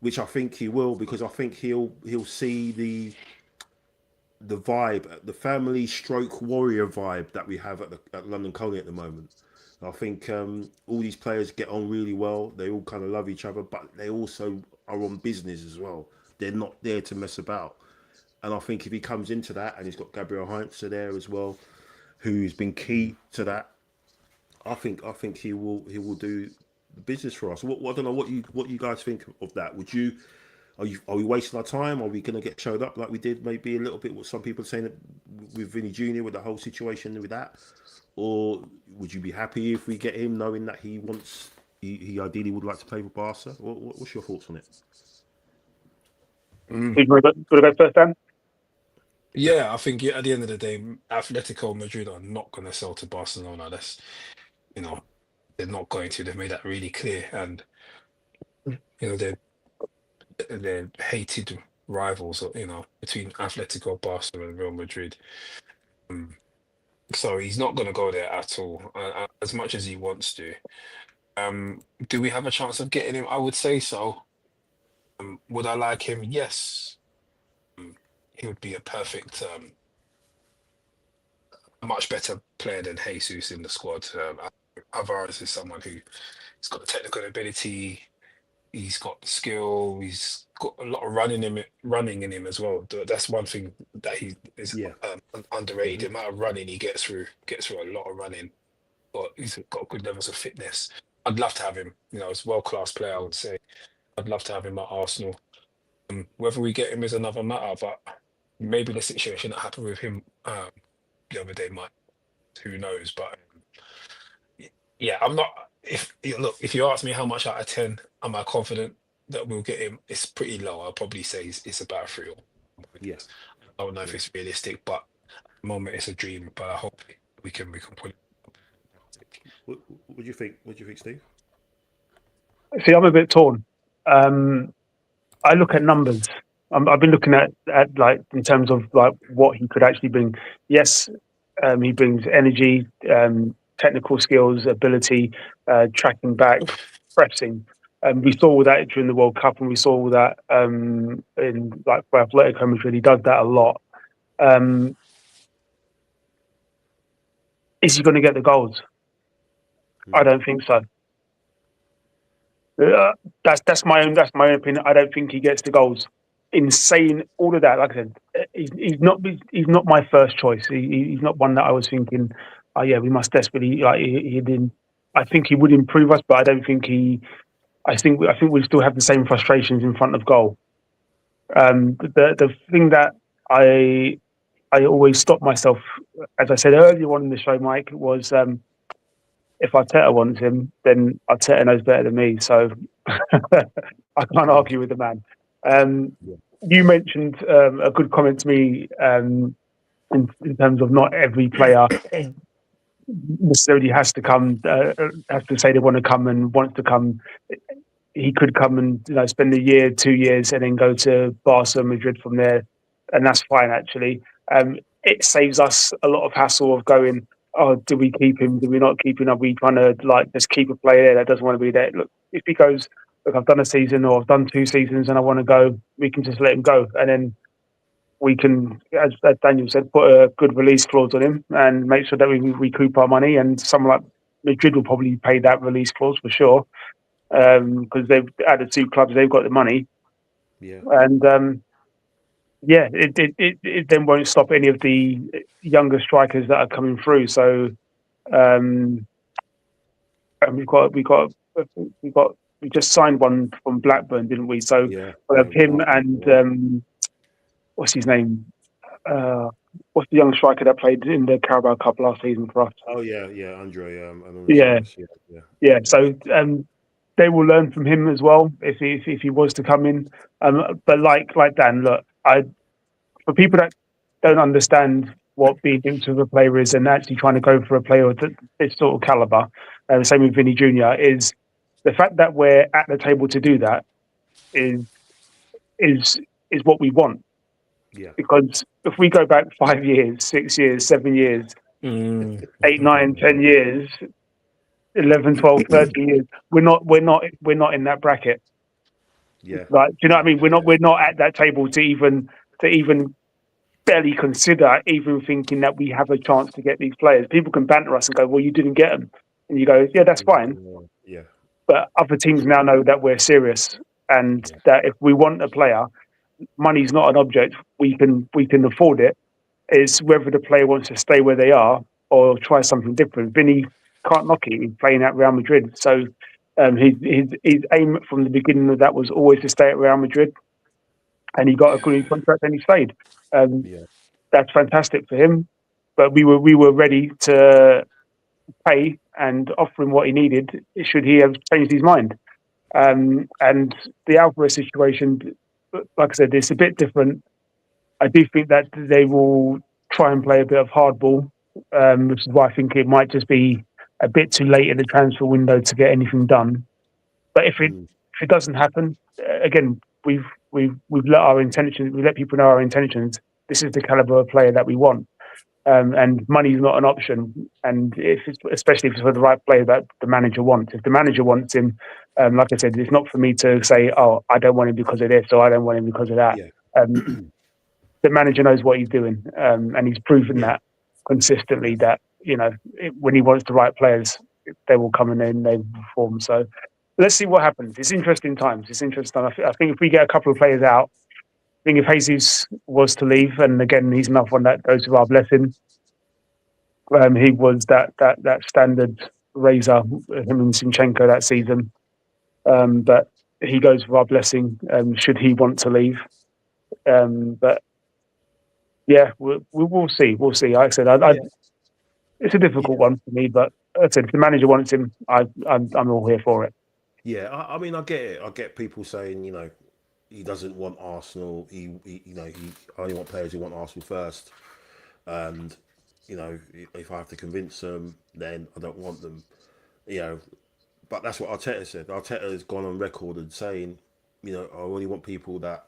which I think he will, because I think he'll see the vibe, the family stroke warrior vibe that we have at London Colney at the moment. I think all these players get on really well. They all kind of love each other, but they also are on business as well. They're not there to mess about. And I think if he comes into that, and he's got Gabriel Heinze there as well, who's been key to that, I think he will do the business for us. I don't know what you guys think of that. Would you Are we wasting our time? Are we going to get showed up like we did maybe a little bit? What some people are saying with Vinny Jr. with the whole situation with that, or would you be happy if we get him, knowing that he wants, he ideally would like to play for Barca? What's your thoughts on it? You want to go first, Dan? Yeah, I think at the end of the day, Atletico Madrid are not going to sell to Barcelona. That's, they're not going to. They've made that really clear, and they're hated rivals, between Atletico, Barca, and Real Madrid. So he's not going to go there at all, as much as he wants to. Do we have a chance of getting him? I would say so. Would I like him? Yes. He would be a perfect, a much better player than Jesus in the squad. Alvarez is someone who's got the technical ability. He's got the skill. He's got a lot of running in him as well. That's one thing that he is underrated. The amount of running he gets through a lot of running. But he's got good levels of fitness. I'd love to have him. He's a world-class player, I would say. I'd love to have him at Arsenal. Whether we get him is another matter, but maybe the situation that happened with him the other day might. Who knows? But yeah, I'm not. If you ask me how much out of 10 am I confident that we'll get him, it's pretty low. I'll probably say it's about a 3. Yes. I don't know if it's realistic, but at the moment it's a dream. But I hope we can pull it. What do you think? What do you think, Steve? See, I'm a bit torn. I look at numbers. I've been looking at like in terms of like what he could actually bring. Yes, he brings energy, technical skills, ability, tracking back, pressing. We saw all that during the World Cup, and we saw all that in like for Atletico Madrid. He does that a lot. Is he going to get the goals? I don't think so. That's my own opinion. I don't think he gets the goals. In saying all of that, like I said, he's not my first choice. He's not one that I was thinking, oh yeah, we must desperately like. He didn't. I think he would improve us, but I don't think he. I think we still have the same frustrations in front of goal. The thing that I always stop myself, as I said earlier on in the show, Mike, was if Arteta wants him, then Arteta knows better than me. So I can't argue with the man. You mentioned a good comment to me in terms of not every player necessarily has to come, has to say they want to come and wants to come. He could come and spend a year, 2 years, and then go to Barca, Madrid from there, and that's fine. Actually, it saves us a lot of hassle of going, oh, do we keep him? Do we not keep him? Are we trying to just keep a player there that doesn't want to be there? Look, if he goes, look, I've done a season or I've done 2 seasons and I want to go, we can just let him go, and then we can, as Daniel said, put a good release clause on him and make sure that we recoup our money. And someone like Madrid will probably pay that release clause for sure, because they've added 2 clubs, they've got the money. Yeah. And it then won't stop any of the younger strikers that are coming through. So, and we just signed one from Blackburn, didn't we? So we have him and what's his name? What's the young striker that played in the Carabao Cup last season for us? Oh yeah, Andre. Yeah. So they will learn from him as well if he was to come in. But like Dan, look, for people that don't understand what being into a player is and actually trying to go for a player of this sort of caliber, same with Vinny Jr., is the fact that we're at the table to do that is what we want. Yeah. Because if we go back 5 years, 6 years, 7 years, 8, 9, 10 years, 11, 12, 13 years, we're not in that bracket. Yeah. Like, do you know what I mean? We're not at that table to even barely consider even thinking that we have a chance to get these players. People can banter us and go, well, you didn't get them. And you go, yeah, that's fine. Yeah. But other teams now know that we're serious and that if we want a player, money's not an object. We can afford it. It's whether the player wants to stay where they are or try something different. Vinny can't knock it. He's playing at Real Madrid. So his aim from the beginning of that was always to stay at Real Madrid. and he got a good contract and he stayed. Yeah. That's fantastic for him. But we were ready to pay and offer him what he needed should he have changed his mind. And the Alvarez situation, like I said, it's a bit different. I do think that they will try and play a bit of hardball, which is why I think it might just be a bit too late in the transfer window to get anything done. But if it doesn't happen, again, we've let our intentions, we let people know our intentions. This is the caliber of player that we want, and money is not an option. And especially if it's for the right player that the manager wants. If the manager wants him, like I said, it's not for me to say, oh, I don't want him because of this or I don't want him because of that. Yeah. The manager knows what he's doing, and he's proven that consistently. That when he wants the right players, they will come and they will perform. So let's see what happens. It's interesting times. It's interesting. I think if we get a couple of players out, I think if Jesus was to leave, and again he's another one that goes with our blessing. He was that standard razor, him and Zinchenko that season. But he goes with our blessing. Should he want to leave, but. Yeah, we'll see. We'll see. Like I said, it's a difficult one for me, but like I said, if the manager wants him, I'm all here for it. Yeah, I mean, I get it. I get people saying, he doesn't want Arsenal. He only want players who want Arsenal first. And if I have to convince them, then I don't want them. But that's what Arteta said. Arteta has gone on record and saying, I only want people that,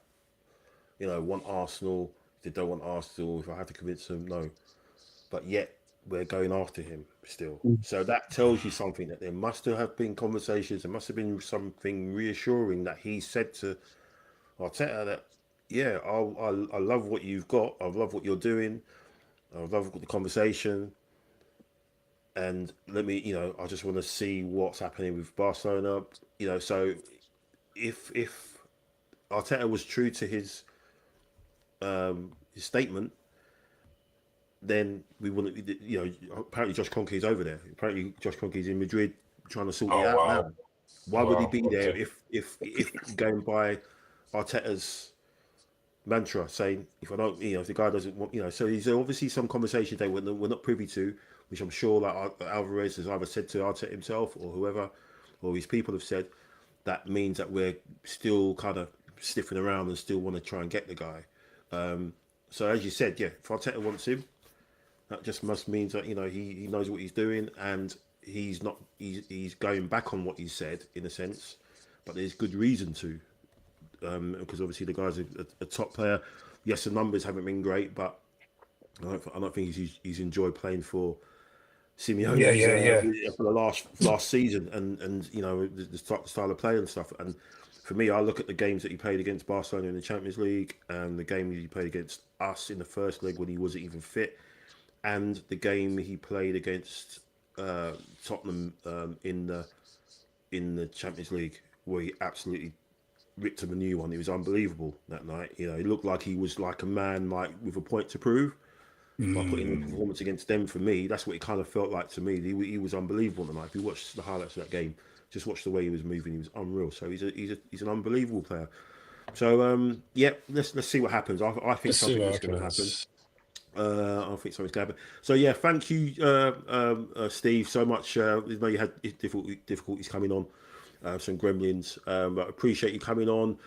want Arsenal. They don't want Arsenal. If I have to convince them, no. But yet we're going after him still. So that tells you something, that there must have been conversations. There must have been something reassuring that he said to Arteta that, yeah, I love what you've got. I love what you're doing. I love the conversation. And let me, I just want to see what's happening with Barcelona. So if Arteta was true to his statement, then we wouldn't. Apparently Josh Kroenke's over there. Apparently Josh Kroenke's in Madrid trying to sort it out now. Why would he be there if going by Arteta's mantra saying, if I don't, if the guy doesn't want, so there's obviously some conversations we're not privy to, which I'm sure that Alvarez has either said to Arteta himself or whoever, or his people have said. That means that we're still kind of sniffing around and still want to try and get the guy. So as you said, if Arteta wants him, that just must means that he knows what he's doing, and he's going back on what he said in a sense, but there's good reason to, because obviously the guy's a top player. Yes, the numbers haven't been great, but I don't think he's enjoyed playing for Simeone for the last season, and the style of play and stuff. And for me, I look at the games that he played against Barcelona in the Champions League, and the game he played against us in the first leg when he wasn't even fit, and the game he played against Tottenham in the Champions League, where he absolutely ripped him a new one. It was unbelievable that night. It looked like he was like a man with a point to prove. By putting the performance against them, for me, that's what it kind of felt like to me. He was unbelievable tonight. If you watch the highlights of that game, just watch the way he was moving. He was unreal. So he's an unbelievable player. So let's see what happens. I think something's going to happen. I think something's going to happen. So thank you, Steve, so much. I know you had difficulties coming on, some gremlins, but appreciate you coming on.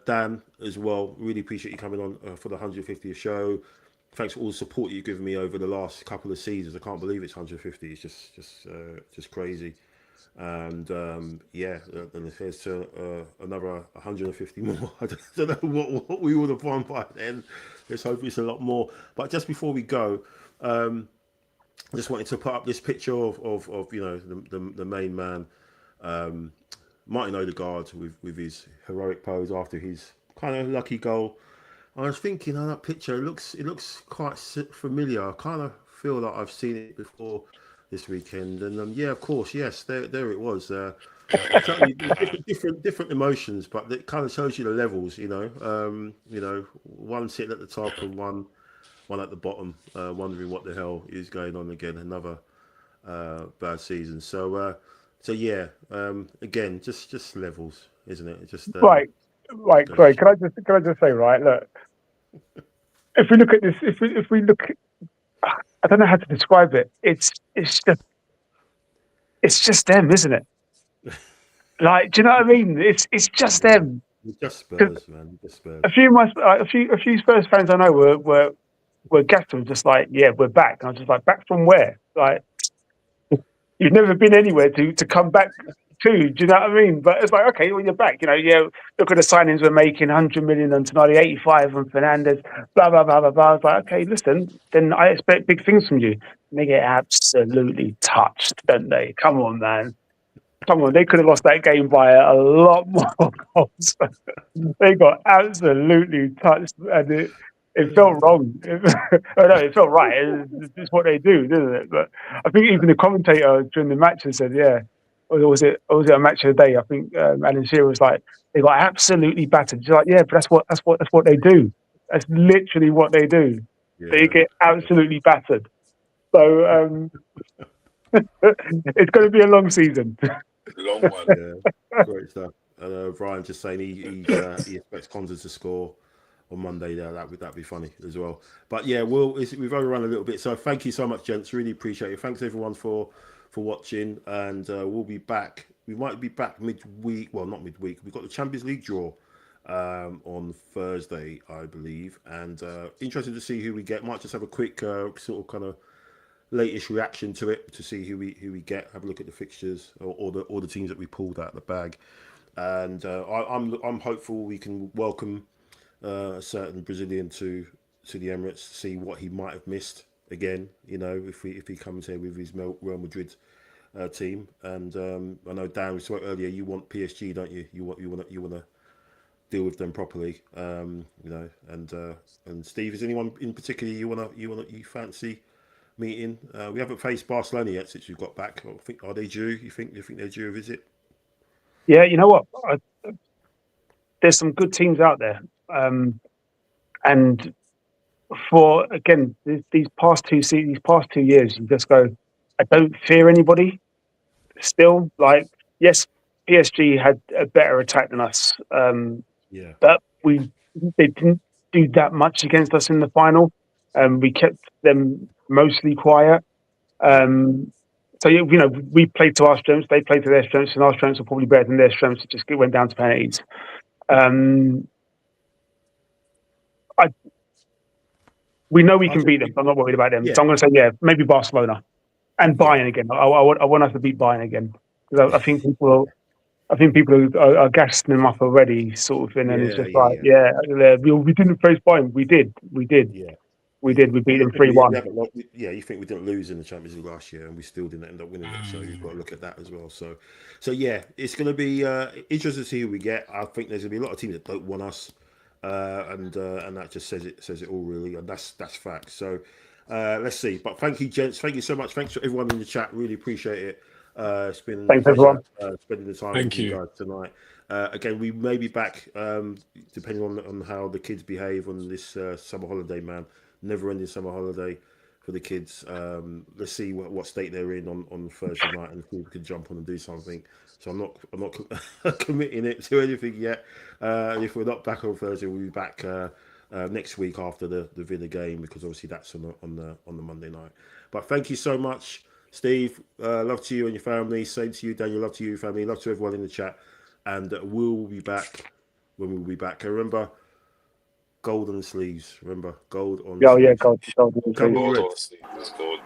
Dan as well, really appreciate you coming on for the 150th show. Thanks for all the support you've given me over the last couple of seasons. I can't believe it's 150. It's just crazy. And and if there's another 150 more, I don't know what we would have won by then. Let's hope it's a lot more. But just before we go, I just wanted to put up this picture of the main man, Martin Odegaard, with his heroic pose after his kind of lucky goal. I was thinking on that picture, it looks quite familiar. I kind of feel like I've seen it before this weekend, and of course, yes, there it was. Certainly different emotions, but it kind of shows you the levels. One sitting at the top and one at the bottom, wondering what the hell is going on again. Another bad season. So again, just levels, isn't it? Just right. Right, sorry. Can I just say, right? Look, if we look at this, if we look, I don't know how to describe it. It's just them, isn't it? Like, do you know what I mean? It's just them. It's just Spurs, man. Just Spurs. A few Spurs fans I know were gassed and just like, yeah, we're back. And I was just like, back from where? Like, you've never been anywhere to come back to. Do you know what I mean? But it's like, okay, well, you're back. You know, yeah. Look at the signings we're making: 100 million on Tonali, 85 on Fernandez. Blah blah blah blah blah. I was like, okay, listen. Then I expect big things from you. And they get absolutely touched, don't they? Come on, man. Come on, they could have lost that game by a lot more goals. They got absolutely touched, and it felt wrong. It felt right. It's what they do, doesn't it? But I think even the commentator during the match said, "Yeah, or was it a match of the day?" I think Alan Shearer was like, "They got absolutely battered." She's like, "Yeah, but that's what they do. That's literally what they do. Yeah. They get absolutely battered." So it's going to be a long season. Long one. Yeah, great stuff. Brian just saying he expects Conte to score on Monday. There, that'd be funny as well. But yeah, we've overrun a little bit. So thank you so much, gents. Really appreciate it. Thanks everyone for watching, and we'll be back. We might be back midweek. Well, not midweek. We've got the Champions League draw on Thursday, I believe, and interested to see who we get. Might just have a quick sort of kind of latest reaction to it to see who we get. Have a look at the fixtures or the teams that we pulled out of the bag, and I'm hopeful we can welcome a certain Brazilian to the Emirates to see what he might have missed again. You know, if he comes here with his Real Madrid team, and I know Dan, we spoke earlier. You want PSG, don't you? You want to deal with them properly. You know, and Steve, is anyone in particular you fancy meeting? We haven't faced Barcelona yet since we've got back. Are they due? You think they're due a visit? Yeah, you know what? There's some good teams out there, and for again these past 2 years, you just go, I don't fear anybody. Still, like, yes, PSG had a better attack than us, but they didn't do that much against us in the final. We kept them mostly quiet. So, you know, we played to our strengths, they played to their strengths, and our strengths were probably better than their strengths. It just went down to penalties. We know we can beat them. I'm not worried about them. Yeah. So I'm going to say, yeah, maybe Barcelona and Bayern again. I want us to beat Bayern again, because I think people are gassing them up already, sort of thing. And it's just we didn't face Bayern. We did. Yeah. We did. We beat them 3-1. Yeah, you think we didn't lose in the Champions League last year, and we still didn't end up winning it. So you've got to look at that as well. So yeah, it's going to be interesting to see who we get. I think there's going to be a lot of teams that don't want us, and that just says it all really, and that's fact. So let's see. But thank you, gents. Thank you so much. Thanks for everyone in the chat. Really appreciate it. It's been thanks everyone spending the time with you guys tonight. Again, we may be back depending on how the kids behave on this summer holiday, man. Never-ending summer holiday for the kids. Let's see what state they're in on Thursday night, and if we can jump on and do something. So I'm not committing it to anything yet. And if we're not back on Thursday, we'll be back next week after the Villa game, because obviously that's on the Monday night. But thank you so much, Steve. Love to you and your family. Same to you, Daniel. Love to you, family. Love to everyone in the chat. And we'll be back when we'll be back. Remember, gold on the sleeves. Remember, gold on the sleeves. Gold on the sleeves. Gold.